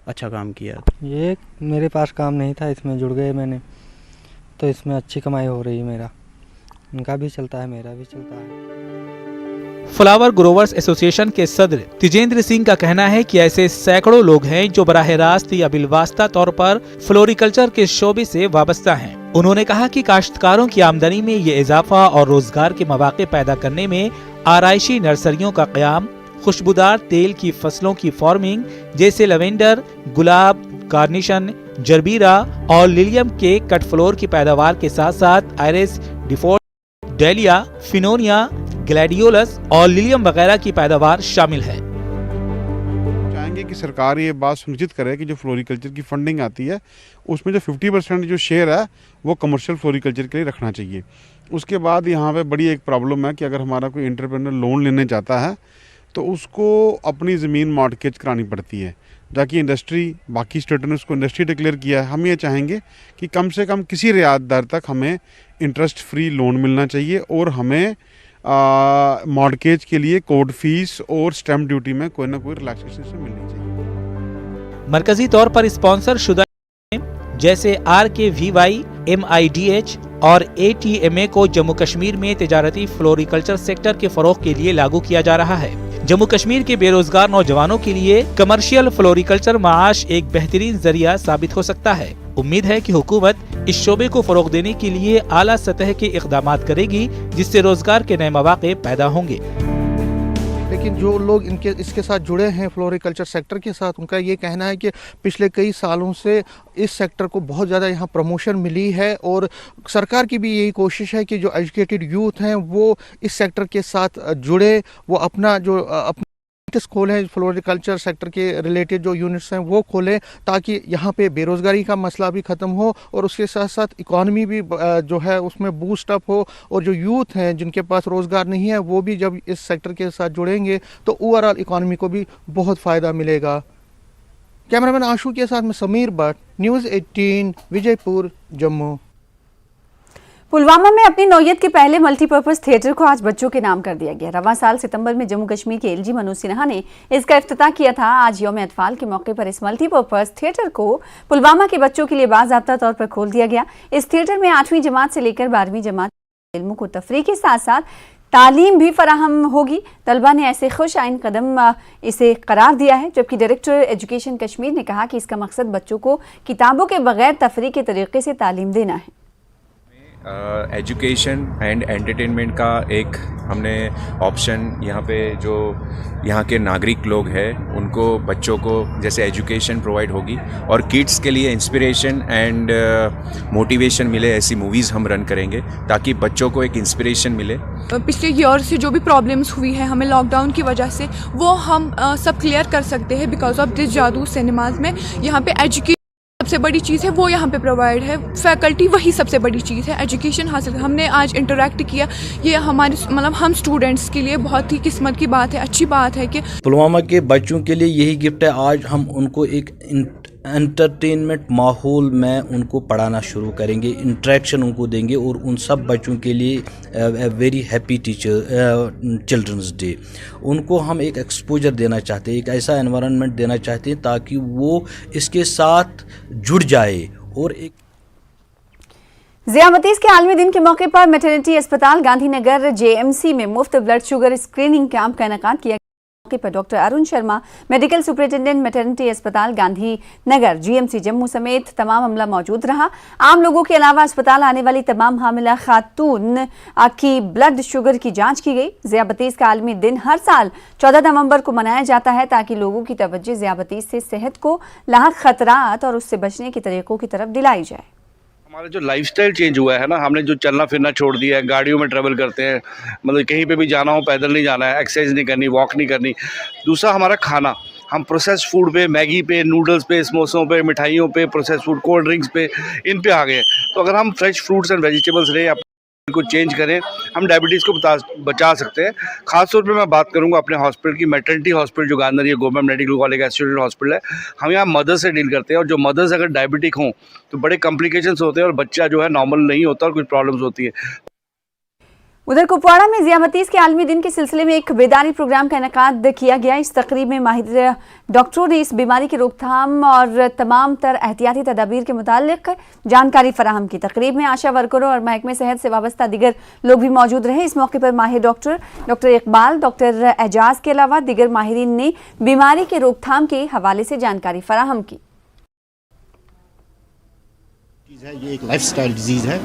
अच्छा काम किया। ये मेरे पास काम नहीं था, इसमें जुड़ गए मैंने, तो इसमें अच्छी कमाई हो रही है। मेरा उनका भी चलता है, मेरा भी चलता है। फ्लावर ग्रोवर्स एसोसिएशन के सदर तिजेंद्र सिंह का कहना है कि ऐसे सैकड़ों लोग हैं जो बराह रास्त या बिलवास्ता तौर पर फ्लोरिकल्चर के शोबे से वाबस्ता हैं। उन्होंने कहा कि काश्तकारों की आमदनी में ये इजाफा और रोजगार के मौके पैदा करने में आराइशी नर्सरियों का क़याम, खुशबूदार तेल की फसलों की फार्मिंग जैसे लवेंडर, गुलाब, कार्निशन, जरबीरा और लिलियम के कट फ्लोर की पैदावार के साथ साथ आइरिस, डिफोर्ड, डेलिया, फिनोनिया, ग्लैडियोलस और लिलियम वगैरह की पैदावार शामिल है। चाहेंगे कि सरकार ये बात सुनिश्चित करे कि जो फ्लोरिकल्चर की फंडिंग आती है उसमें जो 50% जो शेयर है वो कमर्शियल फ्लोरिकल्चर के लिए रखना चाहिए। उसके बाद यहाँ पे बड़ी एक प्रॉब्लम है कि अगर हमारा कोई एंटरप्रेन्योर लोन लेने जाता है तो उसको अपनी ज़मीन मॉर्टगेज करानी पड़ती है, जाकि इंडस्ट्री बाकी स्टेटों ने उसको इंडस्ट्री डिक्लेयर किया है। हम ये चाहेंगे कि कम से कम किसी रियायत दर तक हमें इंटरेस्ट फ्री लोन मिलना चाहिए और हमें मॉर्टगेज के लिए कोर्ट फीस और स्टैम्प ड्यूटी में कोई ना कोई रिलैक्सेशन मिलनी चाहिए। मरकजी तौर पर स्पॉन्सर शुदा जैसे RKVY, MIDH और ATMA को जम्मू कश्मीर में तिजारती फ्लोरिकल्चर सेक्टर के फरोग के लिए लागू किया जा रहा है। जम्मू कश्मीर के बेरोजगार नौजवानों के लिए कमर्शियल फ्लोरिकल्चर माश एक बेहतरीन जरिया साबित हो सकता है। उम्मीद है कि हुकूमत इस शोबे को फरोग देने के लिए आला सतह के इक़दामात करेगी, जिससे रोजगार के नए मौके पैदा होंगे। लेकिन जो लोग इसके साथ जुड़े हैं फ्लोरिकल्चर सेक्टर के साथ, उनका ये कहना है कि पिछले कई सालों से इस सेक्टर को बहुत ज़्यादा यहाँ प्रमोशन मिली है और सरकार की भी यही कोशिश है कि जो एजुकेटेड यूथ हैं वो इस सेक्टर के साथ जुड़े, वो अपना जो खोलें, फ्लोरिकल्चर सेक्टर के रिलेटेड जो यूनिट्स हैं वो खोलें, ताकि यहाँ पे बेरोज़गारी का मसला भी ख़त्म हो और उसके साथ साथ इकॉनमी भी जो है उसमें बूस्ट अप हो, और जो यूथ हैं जिनके पास रोज़गार नहीं है वो भी जब इस सेक्टर के साथ जुड़ेंगे तो ओवरऑल इकॉनमी को भी बहुत फ़ायदा मिलेगा। कैमरामैन आशू के साथ में समीर भट्ट, न्यूज़ 18, विजयपुर, जम्मू। पुलवामा में अपनी नौयत के पहले मल्टीपर्पज़ थिएटर को आज बच्चों के नाम कर दिया गया। रवां साल सितंबर में जम्मू कश्मीर के LG मनोज सिन्हा ने इसका इफ्तिताह किया था। आज यौम अतफाल के मौके पर इस मल्टीपर्पज़ थिएटर को पुलवामा के बच्चों के लिए बाज़ाब्ता तौर पर खोल दिया गया। इस थिएटर में 8वीं जमात से लेकर 12वीं जमात के इल्मों को तफरीह के साथ साथ तालीम भी फराहम होगी। तलबा ने ऐसे खुश आइन कदम इसे करार दिया है, जबकि डायरेक्टर एजुकेशन कश्मीर ने कहा कि इसका मकसद बच्चों को किताबों के बगैर तफरीह के तरीके से तालीम देना है। एजुकेशन एंड एंटरटेनमेंट का एक हमने ऑप्शन यहाँ पे जो यहाँ के नागरिक लोग हैं उनको बच्चों को जैसे एजुकेशन प्रोवाइड होगी और किड्स के लिए इंस्पिरेशन एंड मोटिवेशन मिले, ऐसी मूवीज़ हम रन करेंगे ताकि बच्चों को एक इंस्पिरेशन मिले। पिछले ईयर से जो भी प्रॉब्लम्स हुई है हमें लॉकडाउन की वजह से, वो हम सब क्लियर कर सकते हैं बिकॉज ऑफ दिस जादू सिनेमाज में। यहाँ पे एजुकेशन सबसे बड़ी चीज़ है, वो यहाँ पे प्रोवाइड है, फैकल्टी वही सबसे बड़ी चीज़ है, एजुकेशन हासिल। हमने आज इंटरेक्ट किया, ये हमारे मतलब हम स्टूडेंट्स के लिए बहुत ही किस्मत की बात है, अच्छी बात है कि पुलवामा के बच्चों के लिए यही गिफ्ट है। आज हम उनको एक एंटरटेनमेंट माहौल में उनको पढ़ाना शुरू करेंगे, इंटरेक्शन उनको देंगे और उन सब बच्चों के लिए वेरी हैप्पी चिल्ड्रंस डे। उनको हम एक एक्सपोजर देना चाहते हैं, एक ऐसा एनवायरनमेंट देना चाहते हैं ताकि वो इसके साथ जुड़ जाए। और एक ज़ियामतीज़ के आलमी दिन के मौके पर मैटरनिटी अस्पताल गांधीनगर JMC में मुफ्त ब्लड शुगर स्क्रीनिंग कैंप का इनेकाद किया। मौके पर doctor Arun Sharma, medical superintendent maternity अस्पताल गांधीनगर GMC जम्मू समेत तमाम अमला मौजूद रहा। आम लोगों के अलावा अस्पताल आने वाली तमाम हामिला खातून की ब्लड शुगर की जांच की गई। ज़ियामतीज़ का आलमी दिन हर साल 14 नवंबर को मनाया जाता है ताकि लोगों की तवज्जो ज़ियामतीज़ से सेहत को लाहक खतरात और उससे बचने के तरीकों की तरफ दिलाई जाए। हमारा जो लाइफस्टाइल चेंज हुआ है ना, हमने जो चलना फिरना छोड़ दिया है, गाड़ियों में ट्रैवल करते हैं, मतलब कहीं पे भी जाना हो पैदल नहीं जाना है, एक्सरसाइज नहीं करनी, वॉक नहीं करनी। दूसरा हमारा खाना, हम प्रोसेस फूड पे, मैगी पे, नूडल्स पे, समोसों पे, मिठाइयों पे, प्रोसेस फूड, कोल्ड ड्रिंक्स पे, इन पे आ गए। तो अगर हम फ्रेश फ्रूट्स एंड वेजिटेबल्स रहे को चेंज करें, हम डायबिटीज़ को बचा सकते हैं। खास तौर पे मैं बात करूंगा अपने हॉस्पिटल की, मैटरनिटी हॉस्पिटल जो गांधर गवर्नमेंट मेडिकल कॉलेज का स्टूडेंट हॉस्पिटल है। हम यहाँ मदर्स से डील करते हैं, और जो मदर्स अगर डायबिटिक हों तो बड़े कॉम्प्लिकेशंस होते हैं और बच्चा जो है नॉर्मल नहीं होता और कुछ प्रॉब्लम्स होती है। उधर कुपवाड़ा में ज़ियामतीज़ के आलमी दिन के सिलसिले में एक बेदारी प्रोग्राम का इनेकाद किया गया। इस तकरीब में माहिर डॉक्टरों ने इस बीमारी की रोकथाम और तमाम तर एहतियाती तदाबीर के मुतालिक जानकारी फराहम की। तकरीब में आशा वर्करों और महकमे सेहत से वाबस्ता दीगर लोग भी मौजूद रहे। इस मौके पर माहिर डॉक्टर इकबाल, डॉक्टर एजाज के अलावा दीगर माहिरीन ने बीमारी के रोकथाम के हवाले से जानकारी फराहम की। ये एक लाइफस्टाइल डिजीज़ है,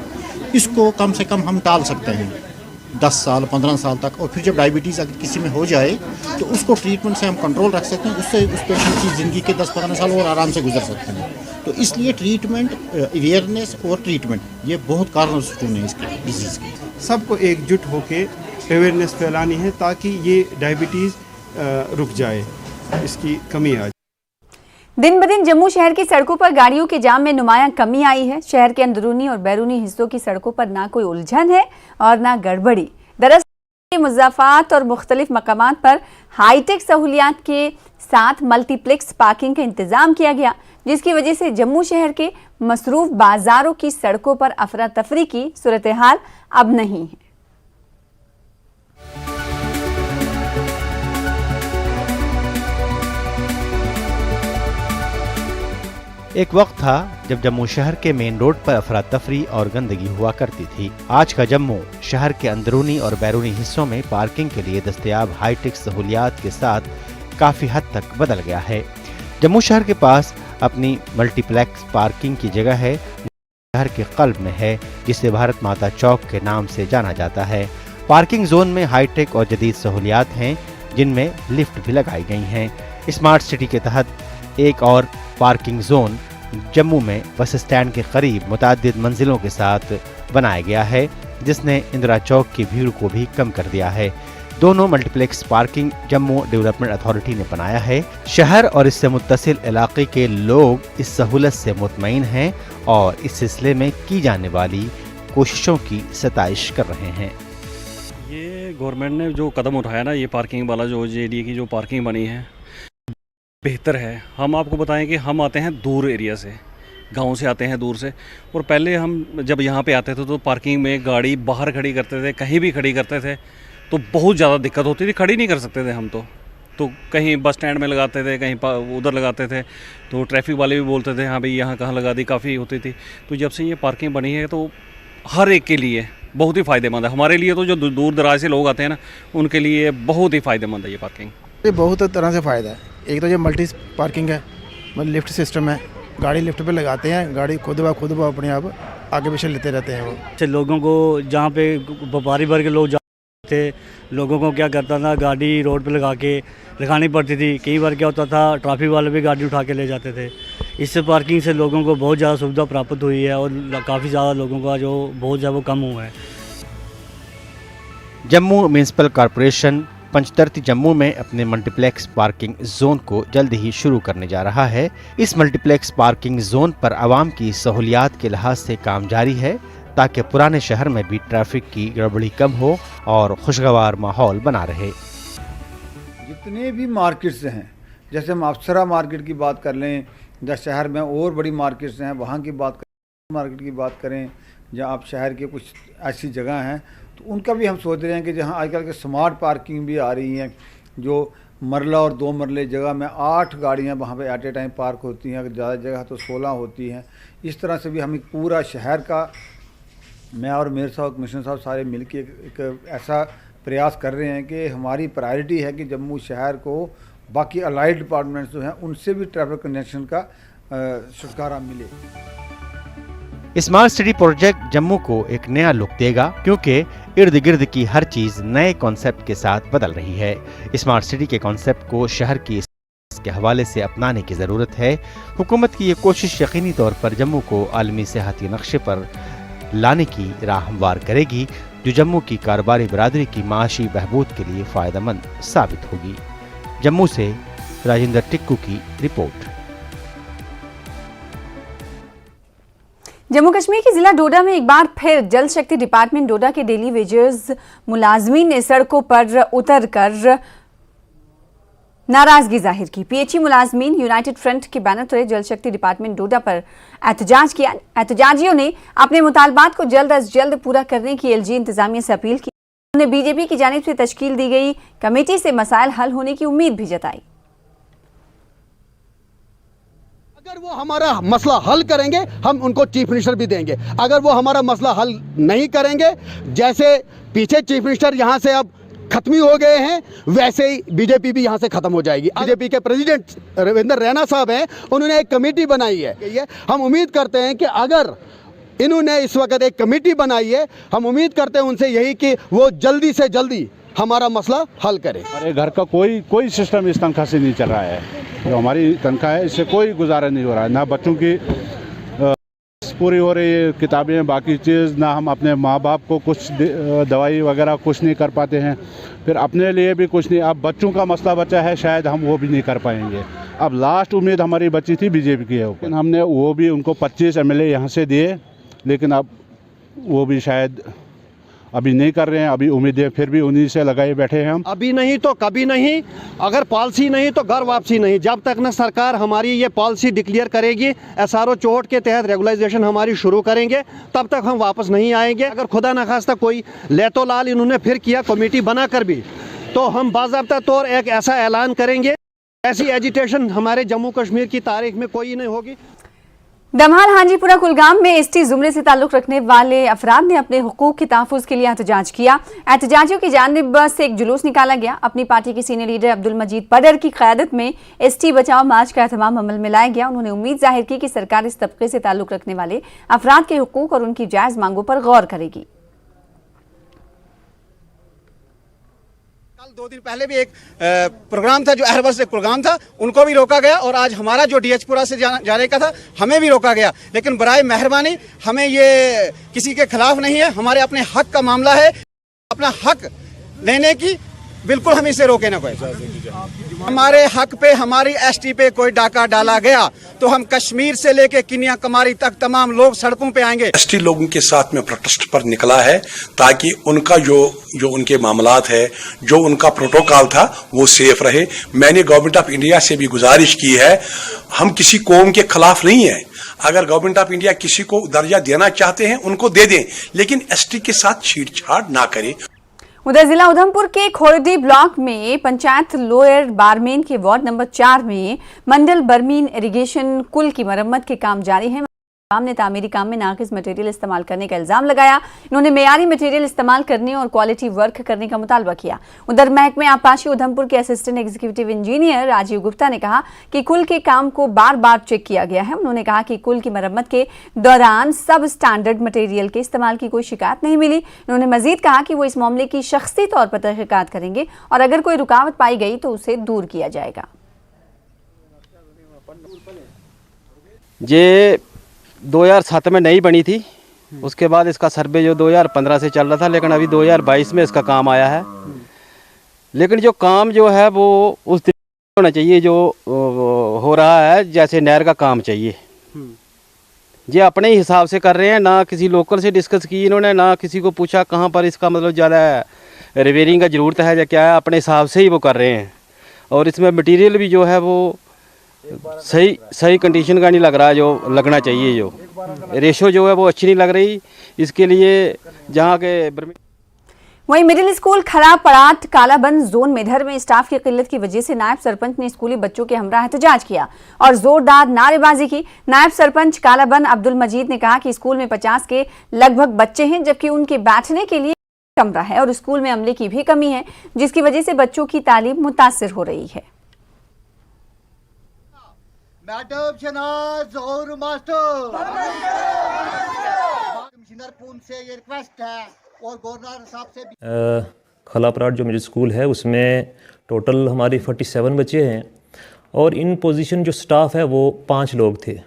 इसको कम से कम हम टाल सकते हैं 10 साल 15 साल तक, और फिर जब डायबिटीज़ अगर किसी में हो जाए तो उसको ट्रीटमेंट से हम कंट्रोल रख सकते हैं, उससे उस पेशेंट की ज़िंदगी के 10-15 साल और आराम से गुजर सकते हैं। तो इसलिए ट्रीटमेंट, अवेयरनेस और ट्रीटमेंट ये बहुत कॉर्नरस्टोन है इसके डिजीज़ की। सबको एकजुट होकर अवेयरनेस फैलानी है ताकि ये डायबिटीज़ रुक जाए, इसकी कमी आ जाए। दिन ब दिन जम्मू शहर की सड़कों पर गाड़ियों के जाम में नुमायां कमी आई है। शहर के अंदरूनी और बैरूनी हिस्सों की सड़कों पर ना कोई उलझन है और ना गड़बड़ी। दरअसल मुज़ाफ़ात और मुख्तलिफ मकामात पर हाईटेक सहूलियात के साथ मल्टीप्लेक्स पार्किंग का इंतज़ाम किया गया, जिसकी वजह से जम्मू शहर के मसरूफ बाजारों की सड़कों पर अफरा तफरी की सूरत हाल अब नहीं है। एक वक्त था जब जम्मू शहर के मेन रोड पर अफरा तफरी और गंदगी हुआ करती थी। आज का जम्मू शहर के अंदरूनी और बैरूनी हिस्सों में पार्किंग के लिए दस्तयाब हाईटेक सहूलियात के साथ काफ़ी हद तक बदल गया है। जम्मू शहर के पास अपनी मल्टीप्लेक्स पार्किंग की जगह है, शहर के कल्ब में है, जिसे भारत माता चौक के नाम से जाना जाता है। पार्किंग जोन में हाईटेक और जदीद सहूलियात हैं, जिनमें लिफ्ट भी लगाई गई हैं। स्मार्ट सिटी के तहत एक और पार्किंग जोन जम्मू में बस स्टैंड के करीब मुताद्दिद मंजिलों के साथ बनाया गया है, जिसने इंदिरा चौक की भीड़ को भी कम कर दिया है। दोनों multiplex parking Jammu development authority ने बनाया है। शहर और इससे मुत्तसिल इलाके के लोग इस सहूलत से मुतमईन हैं और इस सिलसिले में की जाने वाली कोशिशों की सताइश कर रहे हैं। ये गवर्नमेंट ने जो कदम उठाया ना, ये पार्किंग वाला जो जेडीए की जो पार्किंग बनी है बेहतर है। हम आपको बताएं कि हम आते हैं दूर एरिया से, गांव से आते हैं दूर से, और पहले हम जब यहाँ पे आते थे तो पार्किंग में गाड़ी बाहर खड़ी करते थे, कहीं भी खड़ी करते थे तो बहुत ज़्यादा दिक्कत होती थी, खड़ी नहीं कर सकते थे हम तो कहीं बस स्टैंड में लगाते थे, कहीं उधर लगाते थे, तो ट्रैफिक वाले भी बोलते थे हाँ भाई यहाँ कहाँ लगा दी, काफ़ी होती थी। तो जब से ये पार्किंग बनी है तो हर एक के लिए बहुत ही फ़ायदेमंद है। हमारे लिए तो जो दूर दराज से लोग आते हैं ना, उनके लिए बहुत ही फ़ायदेमंद है ये पार्किंग। ये बहुत तरह से फ़ायदा है। एक तो ये मल्टी पार्किंग है, मतलब लिफ्ट सिस्टम है, गाड़ी लिफ्ट पे लगाते हैं, गाड़ी खुद ब खुद अपने आप आगे पीछे लेते रहते हैं। वो लोगों को जहाँ पे व्यापारी वर्ग के लोग जाते थे, लोगों को क्या करता था, गाड़ी रोड पे लगा के लगानी पड़ती थी। कई बार क्या होता था, ट्रैफिक वाले भी गाड़ी उठा के ले जाते थे। इससे पार्किंग से लोगों को बहुत ज़्यादा सुविधा प्राप्त हुई है और काफ़ी ज़्यादा लोगों का जो बहुत ज़्यादा वो कम हुआ है। जम्मू म्यूनिसिपल कॉरपोरेशन पंचतर्ती जम्मू में अपने मल्टीप्लेक्स पार्किंग जोन को जल्द ही शुरू करने जा रहा है। इस मल्टीप्लेक्स पार्किंग जोन पर आवाम की सहूलियात के लिहाज से काम जारी है, ताकि पुराने शहर में भी ट्रैफिक की गड़बड़ी कम हो और खुशगवार माहौल बना रहे। जितने भी मार्केट्स हैं, जैसे हम अप्सरा मार्केट की बात कर लें, जहाँ शहर में और बड़ी मार्केट्स हैं वहाँ की बात करें, मार्केट की बात करें, जहाँ आप शहर के कुछ ऐसी जगह हैं तो उनका भी हम सोच रहे हैं कि जहाँ आजकल के स्मार्ट पार्किंग भी आ रही हैं, जो मरला और 2 मरले जगह में 8 गाड़ियाँ वहाँ पे एट ए टाइम पार्क होती हैं, अगर ज़्यादा जगह तो 16 होती हैं। इस तरह से भी हम एक पूरा शहर का, मैं और मेयर साहब, कमिश्नर साहब सारे मिल के एक ऐसा प्रयास कर रहे हैं कि हमारी प्रायोरिटी है कि जम्मू शहर को बाकी अलाइड डिपार्टमेंट्स जो हैं उनसे भी ट्रैफिक कंजेशन का छुटकारा मिले। स्मार्ट सिटी प्रोजेक्ट जम्मू को एक नया लुक देगा, क्योंकि इर्द गिर्द की हर चीज नए कॉन्सेप्ट के साथ बदल रही है। स्मार्ट सिटी के कॉन्सेप्ट को शहर की के हवाले से अपनाने की जरूरत है। हुकूमत की ये कोशिश यकीनी तौर पर जम्मू को आलमी सेहती नक्शे पर लाने की राह हमवार करेगी, जो जम्मू की कारोबारी बरादरी की माशी बहबूद के लिए फ़ायदेमंद साबित होगी। जम्मू से राजेंद्र टिक्कू की रिपोर्ट। जम्मू कश्मीर के जिला डोडा में एक बार फिर जल शक्ति डिपार्टमेंट डोडा के डेली वेजर्स मुलाजमीन ने सड़कों पर उतरकर नाराजगी जाहिर की। पीएचई मुलाजमीन यूनाइटेड फ्रंट के बैनर तले जल शक्ति डिपार्टमेंट डोडा पर एहतजाज किया। एहतजाजियों ने अपने मुतालबात को जल्द अज जल्द पूरा करने की एलजी इंतजामिया से अपील की। उन्होंने बीजेपी की जानिब से तश्कील दी गई कमेटी से मसाइल हल होने की उम्मीद भी जताई। अगर वो हमारा मसला हल करेंगे हम उनको चीफ मिनिस्टर भी देंगे। अगर वो हमारा मसला हल नहीं करेंगे, जैसे पीछे चीफ मिनिस्टर यहाँ से अब खत्म हो गए हैं, वैसे ही बीजेपी भी यहाँ से खत्म हो जाएगी। बीजेपी के प्रेसिडेंट रविंदर रैना साहब हैं, उन्होंने एक कमेटी बनाई है। हम उम्मीद करते हैं कि अगर इन्होंने इस वक्त एक कमेटी बनाई है, हम उम्मीद करते हैं उनसे यही कि वो जल्दी से जल्दी हमारा मसला हल करें। हमारे घर का कोई सिस्टम इस तनख्वाह से नहीं चल रहा है। जो हमारी तनख्वाह है इससे कोई गुजारा नहीं हो रहा है। ना बच्चों की पूरी हो रही है, किताबें बाकी चीज़, ना हम अपने माँ बाप को कुछ दवाई वगैरह कुछ नहीं कर पाते हैं, फिर अपने लिए भी कुछ नहीं। अब बच्चों का मसला बचा है, शायद हम वो भी नहीं कर पाएंगे। अब लास्ट उम्मीद हमारी बची थी बीजेपी की है, लेकिन हमने वो भी उनको 25 एमएलए यहाँ से दिए, लेकिन अब वो भी शायद अभी नहीं कर रहे हैं। अभी उम्मीदें फिर भी उन्हीं से लगाए बैठे हैं हम। अभी नहीं तो कभी नहीं, अगर पॉलिसी नहीं तो घर वापसी नहीं। जब तक न सरकार हमारी ये पॉलिसी डिक्लेयर करेगी, SRO चौहट के तहत रेगुलाइजेशन हमारी शुरू करेंगे, तब तक हम वापस नहीं आएंगे। अगर खुदा न खास्ता कोई लेतो लाल इन्होंने फिर किया कमेटी बनाकर भी, तो हम बाज़ाब्ता तौर एक ऐसा ऐलान करेंगे, ऐसी एजिटेशन हमारे जम्मू कश्मीर की तारीख में कोई नहीं होगी। दमहाल हांजीपुरा कुलगाम में एसटी जुमरे से ताल्लुक रखने वाले अफराद ने अपने हुकूक के तहफ़्फ़ुज़ के लिए एहतजाज किया। एहतजाजियों की जानिब से एक जुलूस निकाला गया। अपनी पार्टी के सीनियर लीडर अब्दुल मजीद पडर की क़यादत में एसटी बचाओ मार्च का एहतमाम अमल में लाया गया। उन्होंने उम्मीद जाहिर की कि सरकार इस तबके से ताल्लुक रखने वाले अफराद के हुकूक और उनकी जायज़ मांगों पर गौर करेगी। 2 दिन पहले भी एक प्रोग्राम था, जो अहरबस एक प्रोग्राम था, उनको भी रोका गया, और आज हमारा जो डीएचपुरा से जाने का था हमें भी रोका गया। लेकिन बराए मेहरबानी, हमें ये किसी के खिलाफ नहीं है, हमारे अपने हक का मामला है। अपना हक लेने की बिल्कुल हम इसे रोके ना कोई। हमारे हक पे, हमारी एसटी पे कोई डाका डाला गया तो हम कश्मीर से लेके कन्याकुमारी तक तमाम लोग सड़कों पे आएंगे। एसटी लोगों के साथ में प्रोटेस्ट पर निकला है, ताकि उनका जो उनके मामलात है, जो उनका प्रोटोकॉल था, वो सेफ रहे। मैंने गवर्नमेंट ऑफ इंडिया से भी गुजारिश की है, हम किसी कौम के खिलाफ नहीं है। अगर गवर्नमेंट ऑफ इंडिया किसी को दर्जा देना चाहते हैं उनको दे दें, लेकिन एसटी के साथ छेड़छाड़ ना करें। उधर जिला उधमपुर के खोरडी ब्लॉक में पंचायत लोअर बारमेन के वार्ड नंबर 4 में मंडल बर्मीन इरिगेशन कुल की मरम्मत के काम जारी है। ने तामीरी काम में नाकिस मटेरियल इस्तेमाल करने का इल्जाम लगाया। इन्होंने मेयारी मटेरियल इस्तेमाल करने और क्वालिटी वर्क करने का मुतालबा किया। उधर महकमे आबपाशी उधमपुर के assistant executive engineer Rajeev Gupta ने कहा कि कुल के काम को बार बार चेक किया गया है। उन्होंने कहा कि कुल की मरम्मत के दौरान सब स्टैंडर्ड मटेरियल के इस्तेमाल की कोई शिकायत नहीं मिली। उन्होंने मजीद कहा कि वो इस मामले की शख्सी तौर पर तहकीकात करेंगे और अगर कोई रुकावट पाई गई तो उसे दूर किया जाएगा। ये 2007 में नई बनी थी, उसके बाद इसका सर्वे जो 2015 से चल रहा था, लेकिन अभी 2022 में इसका काम आया है। लेकिन जो काम जो है वो उस दिन होना चाहिए जो हो रहा है, जैसे नहर का काम चाहिए। ये अपने ही हिसाब से कर रहे हैं, ना किसी लोकल से डिस्कस की इन्होंने, ना किसी को पूछा कहाँ पर इसका मतलब ज़्यादा रिपेयरिंग का ज़रूरत है या क्या है। अपने हिसाब से ही वो कर रहे हैं, और इसमें मटेरियल भी जो है वो सही कंडीशन का नहीं लग रहा, जो लगना चाहिए। जो रेशो जो है वो अच्छी नहीं लग रही। इसके लिए जहाँ के वहीं मिडिल स्कूल खराब पड़ाट कालाबंद जोन मेधर में स्टाफ की किल्लत की वजह से नायब सरपंच ने स्कूली बच्चों के हमरा एहतजाज किया और जोरदार नारेबाजी की। नायब सरपंच कालाबंद अब्दुल मजीद ने कहा कि स्कूल में 50 के लगभग बच्चे हैं, जबकि उनके बैठने के लिए कमरा है और स्कूल में अमले की भी कमी है, जिसकी वजह से बच्चों की तालीम मुतासिर हो रही है। मैडम शनाज और मास्टर कमिश्नर पून से ये रिक्वेस्ट है और गवर्नर साहब से भी। खलापराट जो मिडिल स्कूल है उसमें टोटल हमारी 47 बच्चे हैं और इन पोजीशन जो स्टाफ है वो 5 लोग थे।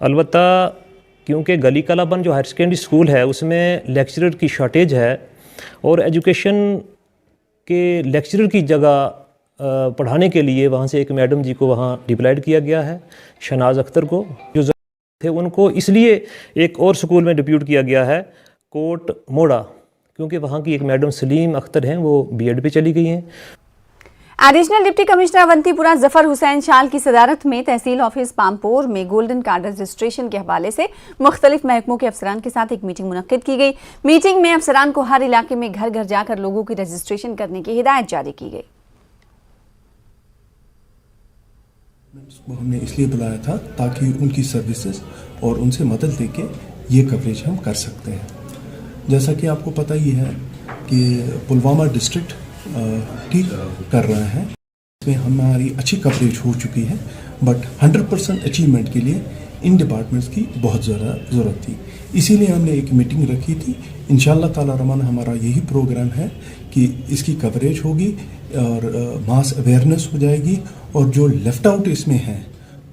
अलबत्ता क्योंकि गली कलाबंद जो हायर सेकेंडरी स्कूल है उसमें लेक्चरर की शॉर्टेज है और एजुकेशन के लेक्चरर की जगह पढ़ाने के लिए वहाँ से एक मैडम जी को वहाँ डिप्लॉयड किया गया है, शनाज अख्तर को, जो थे उनको इसलिए एक और स्कूल में डिप्यूट किया गया है, कोट मोड़ा, क्योंकि वहाँ की एक मैडम सलीम अख्तर हैं, वो बीएड पे चली गई हैं। Additional deputy commissioner Awantipora Zafar Hussain Shal की सदारत में तहसील ऑफिस पामपोर में गोल्डन कार्ड रजिस्ट्रेशन के हवाले से मुख्तलिफ महकमों के अफसरान के साथ एक मीटिंग मुनक्किद की गई। मीटिंग में अफसरान को हर इलाके में घर घर जाकर लोगों की रजिस्ट्रेशन करने की हिदायत जारी की गई। हमने इसलिए बुलाया था ताकि उनकी सर्विसेज और उनसे मदद लेके ये कवरेज हम कर सकते हैं। जैसा कि आपको पता ही है कि पुलवामा डिस्ट्रिक्ट ठीक कर रहा है, इसमें हमारी अच्छी कवरेज हो चुकी है, बट 100% अचीवमेंट के लिए इन डिपार्टमेंट्स की बहुत ज़्यादा ज़रूरत थी। इसीलिए हमने एक मीटिंग रखी थी। इंशाल्लाह ताला रहमान हमारा यही प्रोग्राम है कि इसकी कवरेज होगी और मास अवेयरनेस हो जाएगी, और जो लेफ्ट आउट इसमें है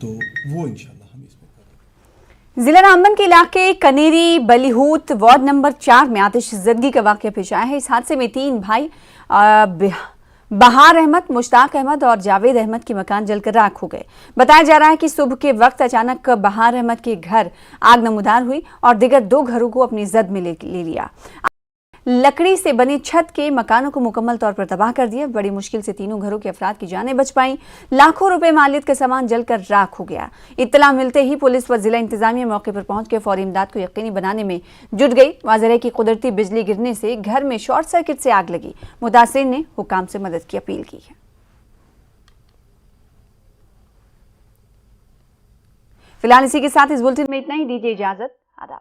तो वो इंशाल्लाह हम इसमें। जिला रामबन के इलाके कनेरी बलीहूत वार्ड नंबर 4 में आतिश ज़दगी का वाक़या पेश आया है। इस हादसे में 3 भाई बहार अहमद, मुश्ताक अहमद और जावेद अहमद के मकान जलकर राख हो गए। बताया जा रहा है कि सुबह के वक्त अचानक बहार अहमद के घर आग नमूदार हुई और दीगर 2 घरों को अपनी जद में ले लिया। लकड़ी से बने छत के मकानों को मुकम्मल तौर पर तबाह कर दिया। बड़ी मुश्किल से तीनों घरों के अफराद की जानें बच पाईं। लाखों रुपए मालियत का सामान जलकर राख हो गया। इत्तला मिलते ही पुलिस व जिला इंतजामिया मौके पर पहुंचकर फौरी इमदाद को यकीनी बनाने में जुट गई। वाज़ेह है कि कुदरती बिजली गिरने से घर में शॉर्ट सर्किट से आग लगी। मुतासिरीन ने हुकाम से मदद की अपील की है। फिलहाल इसी के साथ इस बुलेटिन में इतना ही। दीजिए इजाजत। आदाब।